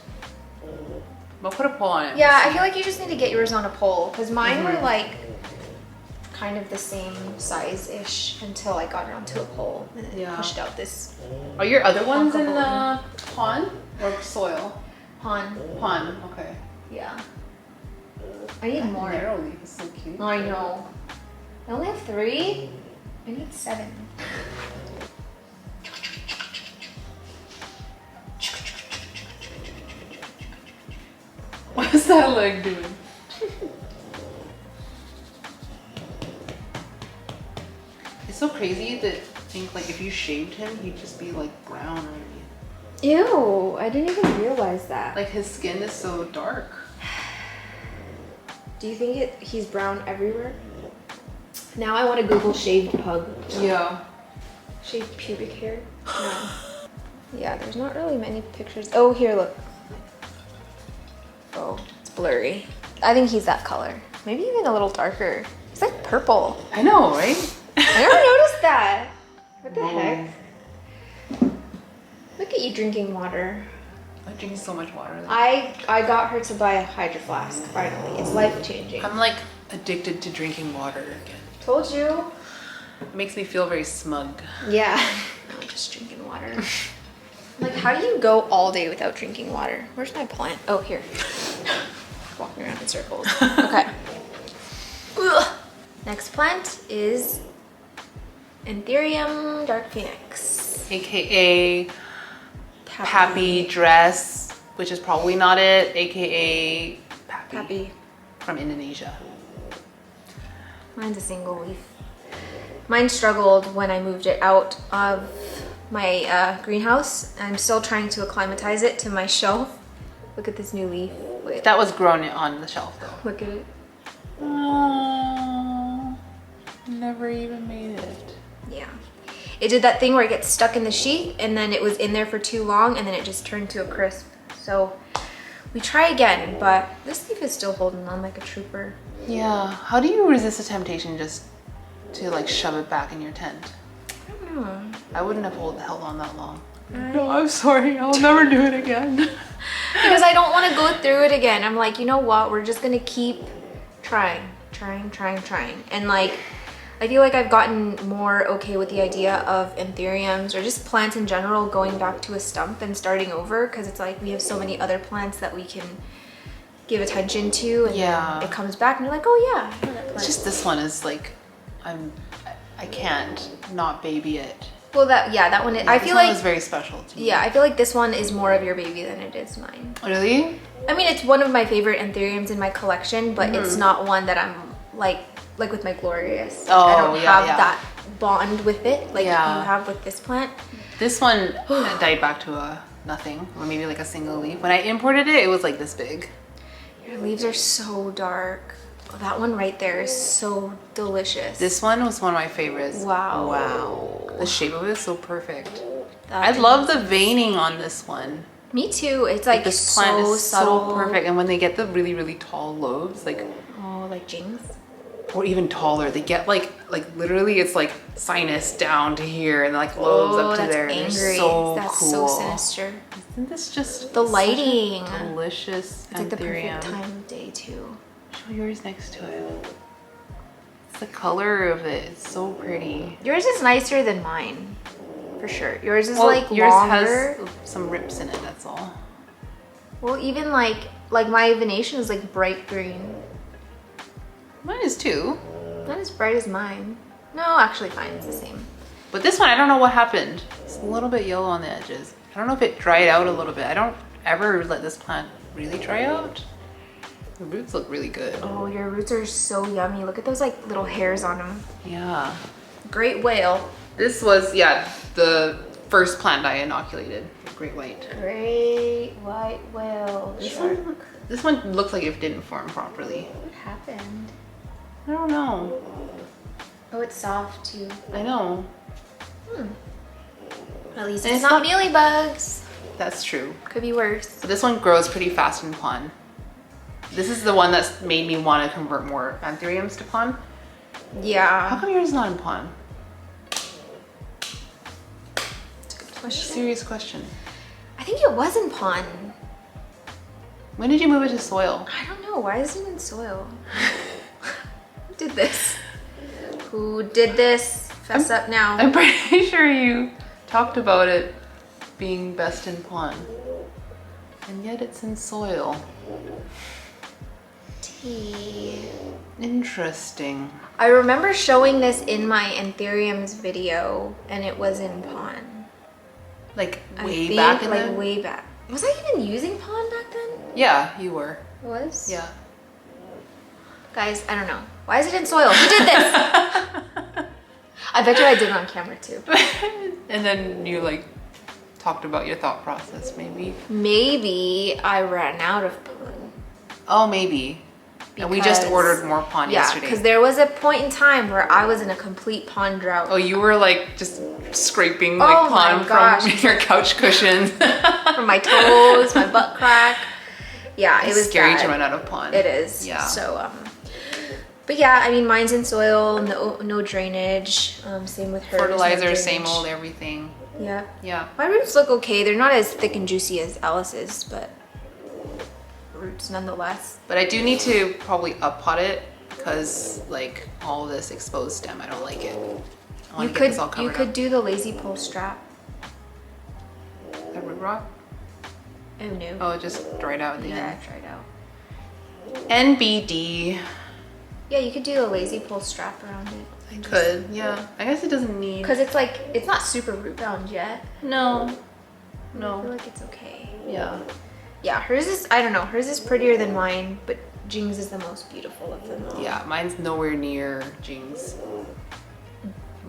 But put a pole on it. Yeah, I feel like you just need to get yours on a pole because mine were like kind of the same size-ish until I got it onto a pole and then Yeah. pushed out this Are your other ones in Alcohol. the pond or soil? pond. Pond, okay. Yeah. I need more. Narrow leaf is so cute. I know. I only have 3. I need 7. What is that leg doing? It's so crazy to think like if you shaved him, he'd just be like brown underneath. Ew, I didn't even realize that. Like his skin is so dark. Do you think he's brown everywhere? Now I want to Google shaved pug. Yeah. Shaved pubic hair? No. Yeah, there's not really many pictures. Oh, here, look. Oh, it's blurry. I think he's that color. Maybe even a little darker. It's like purple. I know, right? I never noticed that. What the heck? Look at you drinking water. I'm drinking so much water. I got her to buy a Hydro Flask, finally. It's life-changing. I'm like addicted to drinking water again. Told you. It makes me feel very smug. Yeah. I'm just drinking water. Like, how do you go all day without drinking water? Where's my plant? Oh, here. Walking around in circles. Okay. Ugh. Next plant is Anthurium dark phoenix. AKA Pappy dress, which is probably not it. AKA Pappy from Indonesia. Mine's a single leaf. Mine struggled when I moved it out of my greenhouse. I'm still trying to acclimatize it to my shelf. Look at this new leaf. Wait, That was grown on the shelf though. look at it. Oh, never even made it. Yeah. It did that thing where it gets stuck in the sheet and then it was in there for too long and then it just turned to a crisp. So we try again, but this leaf is still holding on like a trooper. Yeah. How do you resist the temptation just to like shove it back in your tent? I don't know. I wouldn't have held on that long. No, I'm sorry. I'll never do it again. Because I don't want to go through it again. I'm like, you know what? We're just going to keep trying. And like, I feel like I've gotten more okay with the idea of anthuriums or just plants in general going back to a stump and starting over, because it's like we have so many other plants that we can give attention to, and then it comes back and you're like, oh yeah, I know that plant. It's just this one is like, I can't not baby it. Well, that one, I feel like is very special to me. Yeah, I feel like this one is more of your baby than it is mine. Really? I mean, it's one of my favorite anthuriums in my collection, but it's not one that I'm like with my glorious. Oh, I don't have yeah. that bond with it like you Yeah. have with this plant. This one died back to a nothing, or maybe like a single leaf. When I imported it, it was like this big. Your leaves are so dark. Oh, that one right there is so delicious. This one was one of my favorites. Wow. Wow. The shape of it is so perfect. That I love the veining on this one. Me too. It's like This plant so is subtle. so perfect. And when they get the really, really tall lobes, like, Oh, like James. or even taller, they get like literally it's like sinus down to here and like lobes up to that's there. angry. They're so That's cool. so sinister. Isn't this just The such a lighting. delicious It's like the Anthurium? perfect time of day too. Show yours next to it. It's the color of it. It's so pretty. Yours is nicer than mine, for sure. Yours is Well, like yours longer. has some rips in it. That's all. Well, even like my Venetian is like bright green. Mine is too. Not as bright as mine. No, actually fine, it's the same. But this one, I don't know what happened. It's a little bit yellow on the edges. I don't know if it dried out a little bit. I don't ever let this plant really dry out. The roots look really good. Oh, your roots are so yummy. Look at those like little hairs on them. Yeah. Great whale. This was, the first plant I inoculated. Great white. Great white whale. This one looks like it didn't form properly. What happened? I don't know. Oh, it's soft too. I know. At least And it's it's not not- mealybugs. That's true. Could be worse. But this one grows pretty fast in pond. This is the one that's made me want to convert more anthuriums to pond. How Yeah. come yours is not in pond? That's a good question. Serious question. I think it was in pond. When did you move it to soil? I don't know. Why is it in soil? Who did this? Who did this? Fess up now. I'm pretty sure you talked about it being best in pond. And yet it's in soil. Tea. Interesting. I remember showing this in my anthuriums video, and it was in pond. Like I way think, back in like the... way back. Was I even using pond back then? Yeah, you were. Was? Yeah. Guys, I don't know. Why is it in soil? Who did this? I bet you I did it on camera too. And then you like talked about your thought process, maybe. Maybe I ran out of pond. Oh, maybe. And we just Because- ordered more pond Yeah, yesterday. because there was a point in time where I was in a complete pond drought. Oh, you were like just scraping Oh like my pond gosh. from your couch cushions. From my toes, my butt crack. Yeah, it It's was scary bad. to run out of pond. It is. Yeah. So, but yeah, I mean, mine's in soil, no drainage. Same with hers. no Fertilizer, same drainage. old everything. Yeah. Yeah. My roots look okay. They're not as thick and juicy as Alice's, but roots nonetheless. But I do need to probably up pot it because like all this exposed stem, I don't like it. I want to get this all covered you could up. do the lazy pull strap. That root rot? Oh no. Oh, it just dried out at the Yeah, end. try it out. NBD. Yeah, you could do the lazy pull strap around it. I could, yeah. I guess it doesn't need. Because it's like, it's not super root bound yet. No. I feel No. like it's okay. Yeah. Yeah, hers is, I don't know, hers is prettier than mine, but Jing's is the most beautiful of them all. Yeah, mine's nowhere near Jing's.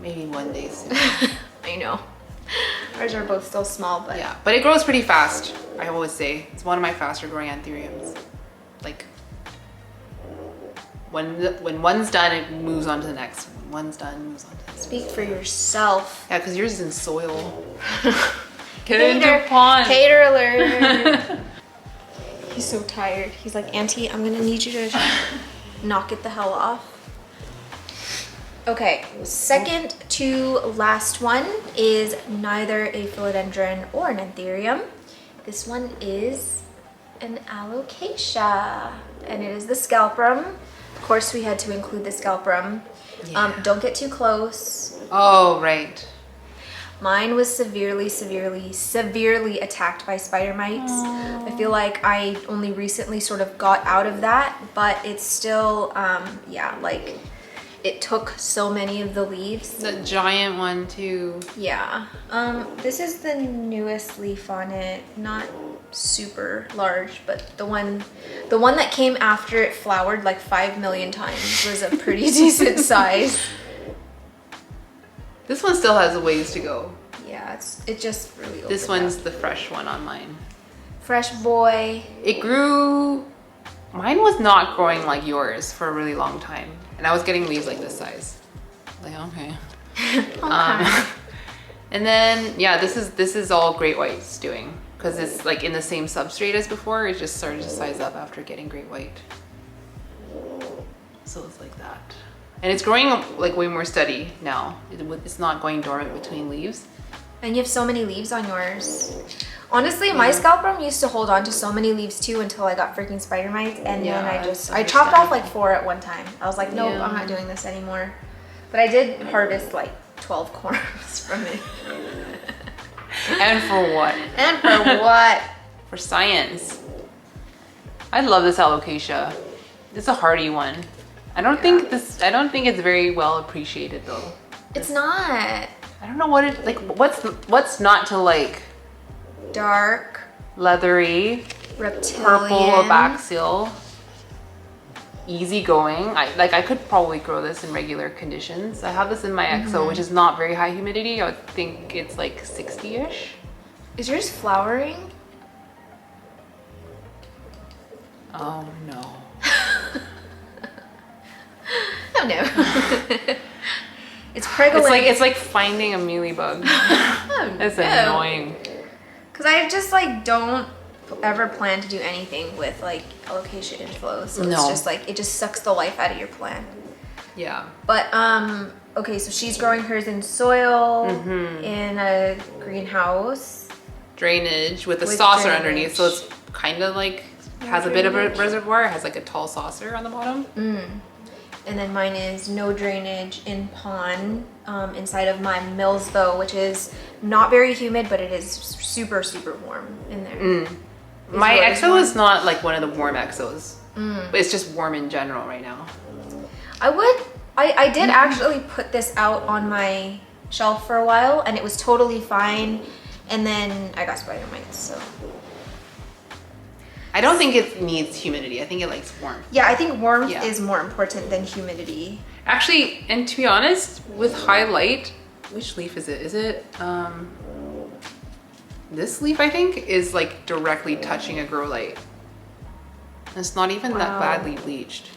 Maybe one day soon. I know. Ours are both still small, but Yeah, but it grows pretty fast, I always say. It's one of my faster growing anthuriums. Like, when one's done, it moves on to the next. When one's done, it moves on to the next. speak for yourself. Yeah, because yours is in soil. Get Hater. into pond. Hater alert. He's so tired. He's like, Auntie, I'm gonna need you to knock it the hell off. Okay, second to last one is neither a philodendron or an anthurium. This one is an alocasia, and it is the scalprum. Of course, we had to include the scalprum. Yeah. Don't get too close. Oh, right. Mine was severely attacked by spider mites. I feel like I only recently sort of got out of that, but it's still, yeah, like it took so many of the leaves. The giant one too. Yeah. This is the newest leaf on it. Not super large, but the one that came after it flowered like 5 million times was a pretty decent size. This one still has a ways to go. Yeah, it just really This opened one's up. the fresh one on mine. Fresh boy. It grew, mine was not growing like yours for a really long time. And I was getting leaves like this size. Like, okay. And then, yeah, this is all Great White's doing. Because it's like in the same substrate as before. It just started to size up after getting Great White. So it's like that. And it's growing like way more steady now. It's not going dormant between leaves. And you have so many leaves on yours. Honestly, my scalprum used to hold on to so many leaves too until I got freaking spider mites, and Yeah, then that's I chopped off understandable. like 4 at one time. I was like, nope, Yeah. I'm not doing this anymore. But I did harvest like 12 corms from it. And for what? And for what? For science. I love this alocasia. It's a hardy one. I don't think it's very well appreciated though. It's not I don't know what it like. What's not to like? dark, Leathery, reptilian. purple, abaxial, easygoing. I could probably grow this in regular conditions. I have this in my exo, which is not very high humidity. I would think it's like 60-ish. Is yours flowering? Oh no. Oh no. It's prevalent. It's like finding a mealybug. Oh, It's no. annoying. Cause I just like don't ever plan to do anything with like alocasia inflow. So it's No. just like, it just sucks the life out of your plant. Yeah. But okay, so she's growing hers in soil, in a greenhouse. Drainage with a With saucer drainage. underneath, so it's kind of like has a bit of a drainage. reservoir. It has like a tall saucer on the bottom. And then mine is no drainage in pond, inside of my Millsville, which is not very humid, but it is super warm in there. My yours exo warm? is not like one of the warm exos, but it's just warm in general right now. I did actually put this out on my shelf for a while, and it was totally fine. And then I got spider mites, so. I don't think it needs humidity. I think it likes warmth. Yeah, I think warmth Yeah. is more important than humidity. Actually, and to be honest, with high light, which leaf is it? Is it this leaf? I think is like directly touching a grow light. It's not even that Wow. badly bleached.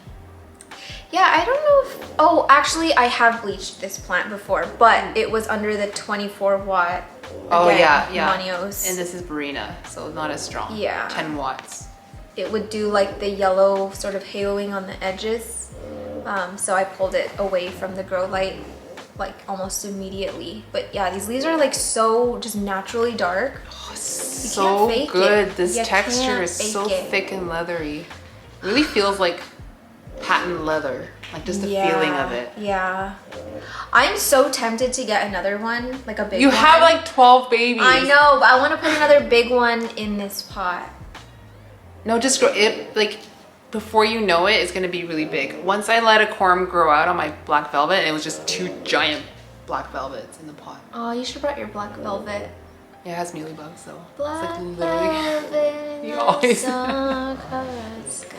Yeah, I don't know if, oh, actually I have bleached this plant before, but it was under the 24 watt. Oh again, yeah. Manios. And this is Barina, so not as strong. Yeah. 10 watts. It would do like the yellow sort of haloing on the edges. So I pulled it away from the grow light like almost immediately. But yeah, these leaves are like so just naturally dark. So fake good. it. This You texture can't is fake so it. thick and leathery. Really feels like patent leather. Like just the feeling of it. Yeah. I'm so tempted to get another one, like a big one. You have like 12 babies. I know, but I want to put another big one in this pot. No, just grow it, like, before you know it, it's gonna be really big. Once I let a corm grow out on my black velvet, it was just 2 giant black velvets in the pot. Oh, you should have brought your black velvet. Yeah, it has mealybugs though. Black it's like literally, velvet, you always, sun-covered sky.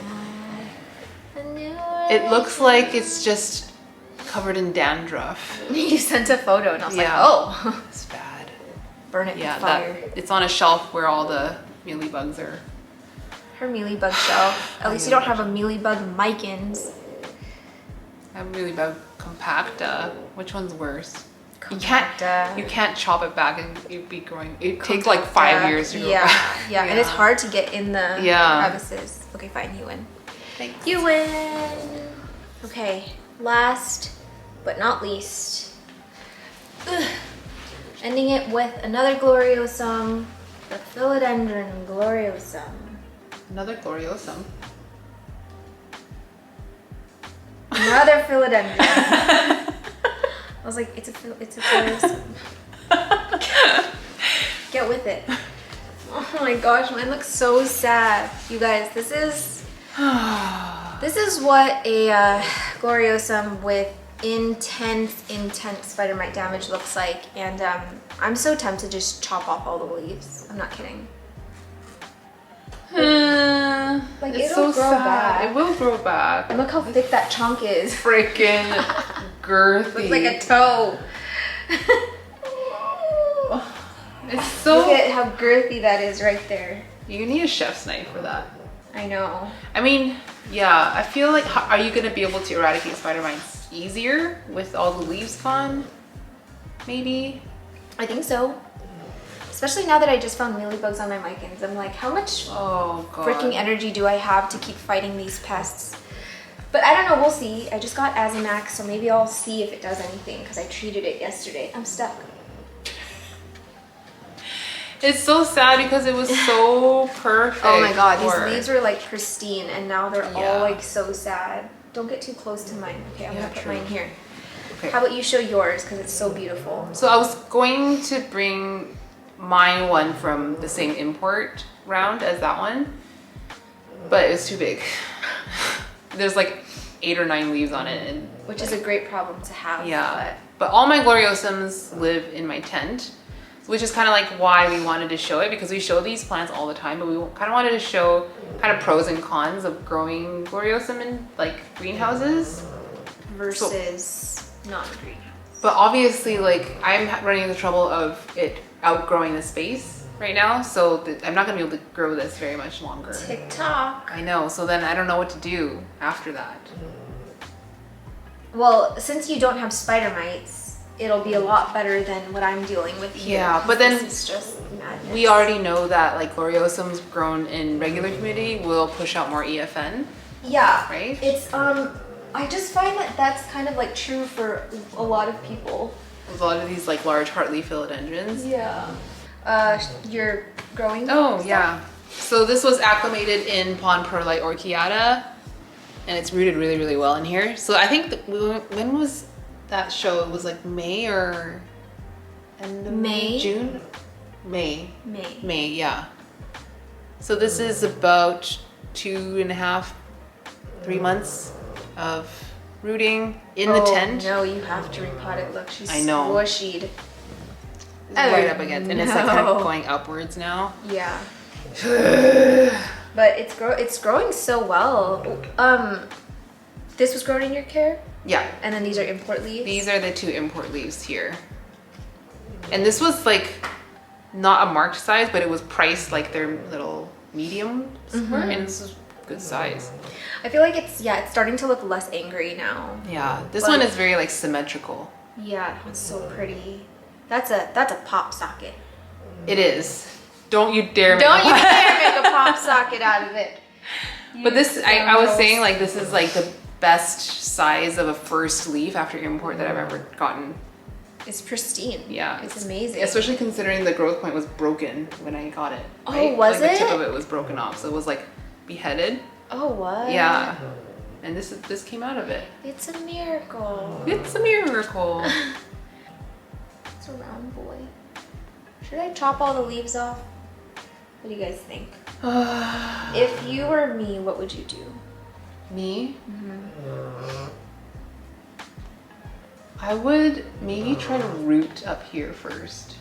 it looks like it's just covered in dandruff. You sent a photo and I was like, Yeah. oh. It's bad. Burn it Yeah, with fire. it's on a shelf where all the mealybugs are. Her mealybug shelf. At least you don't have a mealybug micans. I have mealybug compacta. Which one's worse? Compacta. You can't chop it back and it'd be growing. It takes like 5 years to grow Yeah, back. yeah, and it's hard to get in the Yeah. crevices. Okay, fine, you win. Thanks. You win. Okay, last but not least, ending it with another gloriosum, the Philodendron gloriosum. Another gloriosum. Another Philodendron. I was like, it's a gloriosum. Get with it. Oh my gosh, mine looks so sad. You guys, this is what a gloriosum with intense spider mite damage looks like, and I'm so tempted to just chop off all the leaves. I'm not kidding. Like It's it'll so grow sad. back. It will grow back. And look how thick that chunk is. Freaking girthy. Looks like a toe. It's so. Look at how girthy that is right there. You need a chef's knife for that. I know. I mean, yeah. I feel like, are you gonna be able to eradicate spider mites easier with all the leaves gone? Maybe. I think so. Especially now that I just found mealybugs on my micans. I'm like, how much Oh god. freaking energy do I have to keep fighting these pests? But I don't know, we'll see. I just got Azimax, so maybe I'll see if it does anything because I treated it yesterday. I'm stuck. It's so sad because it was so perfect. Oh my god, for- these leaves were like pristine and now they're Yeah. all like so sad. Don't get too close to mine. Okay, I'm Yeah, gonna put true. mine here. Okay. How about you show yours because it's so beautiful. So I was going to bring my one from the same import round as that one, but it was too big. There's like 8 or 9 leaves on it, and Which is a great problem to have. yeah. But all my gloriosums live in my tent, which is kind of like why we wanted to show it, because we show these plants all the time, but we kind of wanted to show kind of pros and cons of growing gloriosum in like greenhouses. Versus non-green. But obviously, like, I'm running into the trouble of it outgrowing the space right now, so I'm not gonna be able to grow this very much longer. TikTok. I know, so then I don't know what to do after that. Well, since you don't have spider mites, it'll be a lot better than what I'm dealing with here. Yeah, but then this is just madness. we already know that like gloriosums grown in regular humidity will push out more EFN. Yeah, Right? It's I just find that that's kind of like true for a lot of people. With a lot of these like large heartleaf philodendrons. Yeah. You're growing. Oh stuff? yeah. So this was acclimated in pond perlite orchiata, and it's rooted really, really well in here. So I think when was that show? It was like May or end of May? June? May. May. May, yeah. So this is about 2.5, 3 months of rooting in the tent. No, you have to repot it. Look, she's I know. squishied. Right up against, and it's like kind no. of going upwards now. Yeah. But it's growing so well. This was grown in your care, Yeah. and then these are import leaves. These are the 2 import leaves here. And this was like not a marked size, but it was priced like their little medium were, and this is good size. I feel like it's starting to look less angry now. Yeah, this But- one is very like symmetrical. Yeah, it's so pretty. That's a pop socket. It is. Don't you dare make Don't a you pop- dare make a pop socket out of it. But this, I was gross. saying like this is like the best size of a first leaf after import that I've ever gotten. It's pristine. Yeah, It's amazing. Especially considering the growth point was broken when I got it. Oh, was like it? The tip of it was broken off, so it was like beheaded. Oh, what? Yeah. And this came out of it. It's a miracle. It's a miracle. It's a round boy. Should I chop all the leaves off? What do you guys think? If you were me, what would you do? Me? I would maybe try to root up here first.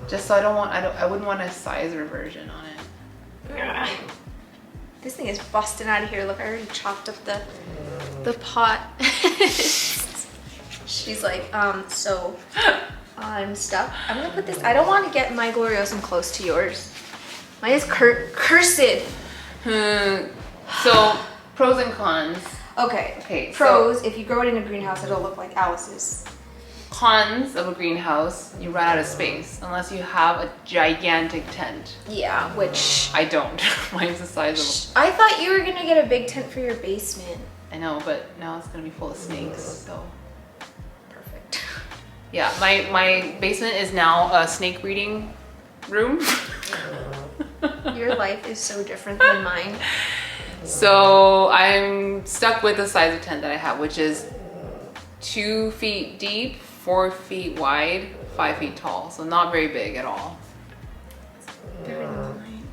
Just so I wouldn't want a size reversion on it. This thing is busting out of here. Look, I already chopped up the pot. She's like, so I'm stuck. I'm gonna put this, I don't want to get my gloriosum close to yours. Mine is cursed. So, pros and cons. Okay, so- pros, if you grow it in a greenhouse, it'll look like Alice's. Cons of a greenhouse, you run out of space unless you have a gigantic tent. Yeah, which I don't. Mine's the size of I thought you were gonna get a big tent for your basement. I know, but now it's gonna be full of snakes, so. Perfect. Yeah, my basement is now a snake breeding room. Your life is so different than mine. So I'm stuck with the size of tent that I have, which is 2 feet deep, 4 feet wide, 5 feet tall. So not very big at all. Bigger than mine.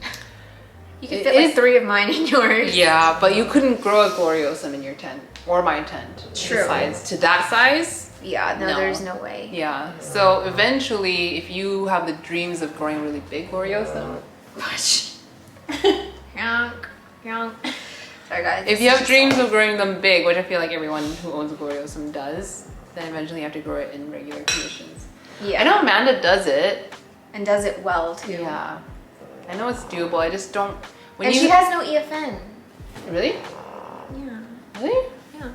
You could It fit like is- 3 of mine in yours. Yeah, but you couldn't grow a gloriosum in your tent or my tent. True. To that size. Yeah, no, No. there's no way. Yeah. So eventually, if you have the dreams of growing a really big gloriosum, Gosh. Yonk, yonk. Sorry guys. if you have dreams of growing them big, which I feel like everyone who owns a gloriosum does, then eventually you have to grow it in regular conditions. Yeah. I know Amanda does it. And does it well too. Yeah. I know it's doable. I just don't. And she has no EFN. Really? Yeah. Really? Yeah.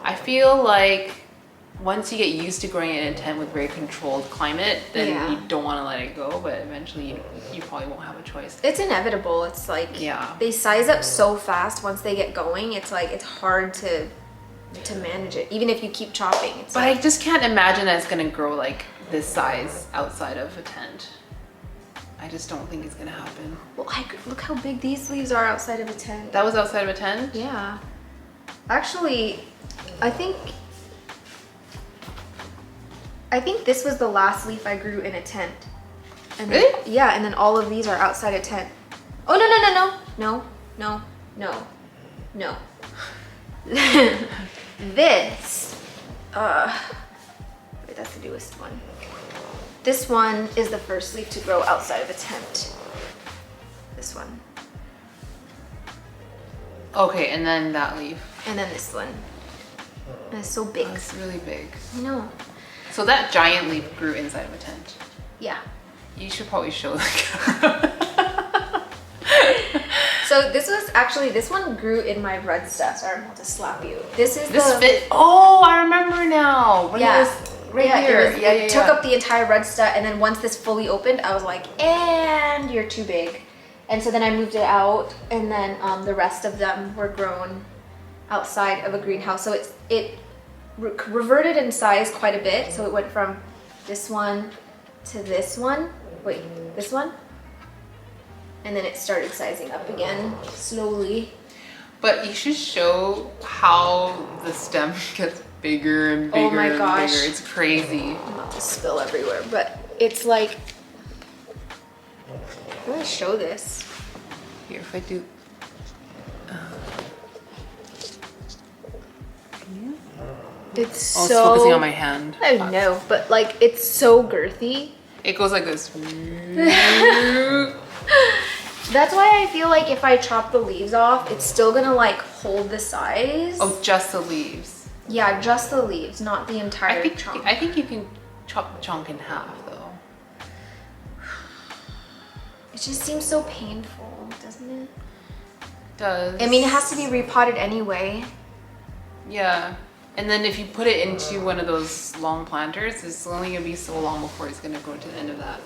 I feel like once you get used to growing it in a tent with very controlled climate, then Yeah. you don't want to let it go, but eventually you probably won't have a choice. It's inevitable. It's like Yeah. they size up so fast once they get going. It's like it's hard to manage it. Even if you keep chopping. It's But I like, just can't imagine that it's gonna grow like this size outside of a tent. I just don't think it's gonna happen. well, look how big these leaves are outside of a tent. That was outside of a tent? Yeah. Actually, I think this was the last leaf I grew in a tent. And then- Really? yeah, and then all of these are outside a tent. Oh, no, no, no, no. No, no, no, no. This, wait, that's the newest one. This one is the first leaf to grow outside of a tent. This one. Okay, and then that leaf. And then this one. And it's so big. It's really big. I know. So that giant leaf grew inside of a tent. Yeah. You should probably show the camera. So this one grew in my red stuff. Sorry, I'm about to slap you. This is This the fit. Oh, I remember now. When yeah. it was right yeah, here. It took up the entire red stuff, and then once this fully opened, I was like, and you're too big. And so then I moved it out, and then the rest of them were grown outside of a greenhouse. So it reverted in size quite a bit. So it went from this one to this one. Wait, this one? And then it started sizing up again slowly. But you should show how the stem gets bigger and bigger Oh my gosh. and bigger. It's crazy. I'm about to spill everywhere, but it's like, how do I show this? Here, if I do. It's Oh, so. it's focusing on my hand. I know, but like it's so girthy. It goes like this. That's why I feel like if I chop the leaves off, it's still gonna like hold the size. Oh, just the leaves. Yeah, just the leaves, not the entire trunk. I think you can chop the chunk in half though. It just seems so painful, doesn't it? It does. I mean, it has to be repotted anyway. Yeah. And then if you put it into one of those long planters, it's only gonna be so long before it's gonna go to the end of that.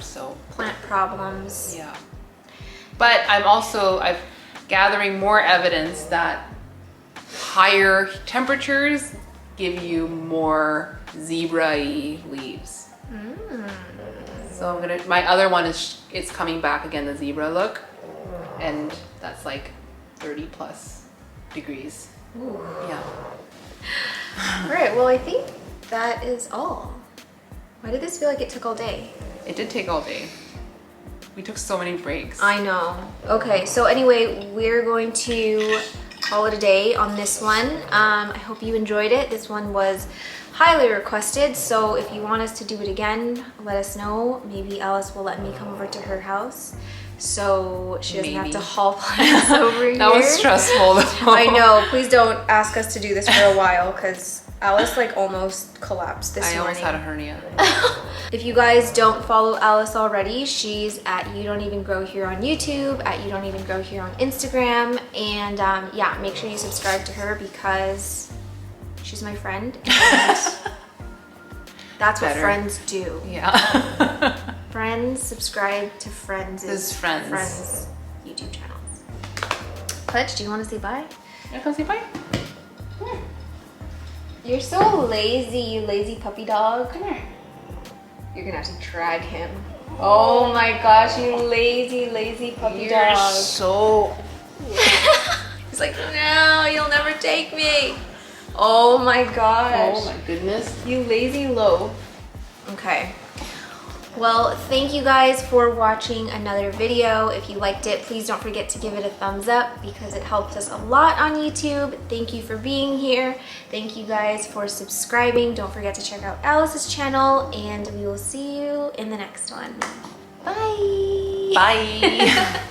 So Plant problems. yeah. But I'm gathering more evidence that higher temperatures give you more zebra-y leaves. So I'm gonna, my other one is, it's coming back again, the zebra look. And that's like 30 plus degrees. Ooh. Yeah. All right, well, I think that is all. Why did this feel like it took all day? It did take all day. We took so many breaks. I know. Okay, so anyway, we're going to call it a day on this one. I hope you enjoyed it. This one was highly requested, so if you want us to do it again, let us know. Maybe Alice will let me come over to her house so she doesn't have to haul plants over here. That was stressful though. I know. Please don't ask us to do this for a while because Alice like almost collapsed this morning. I almost had a hernia. If you guys don't follow Alice already, she's at You Don't Even Grow Here on YouTube, at You Don't Even Grow Here on Instagram, and yeah, make sure you subscribe to her because she's my friend, and that's what friends do. Yeah. Friends subscribe to friends' friends YouTube channels. Pledge, do you want to say bye? Yeah, come say bye. You're so lazy, you lazy puppy dog. Come here. You're gonna have to drag him. Oh my gosh, you lazy, lazy puppy dog. So. He's like, no, you'll never take me. Oh my gosh. Oh my goodness. You lazy loaf. Okay. Well, thank you guys for watching another video. If you liked it, please don't forget to give it a thumbs up because it helps us a lot on YouTube. Thank you for being here. Thank you guys for subscribing. Don't forget to check out Alice's channel, and we will see you in the next one. Bye. Bye.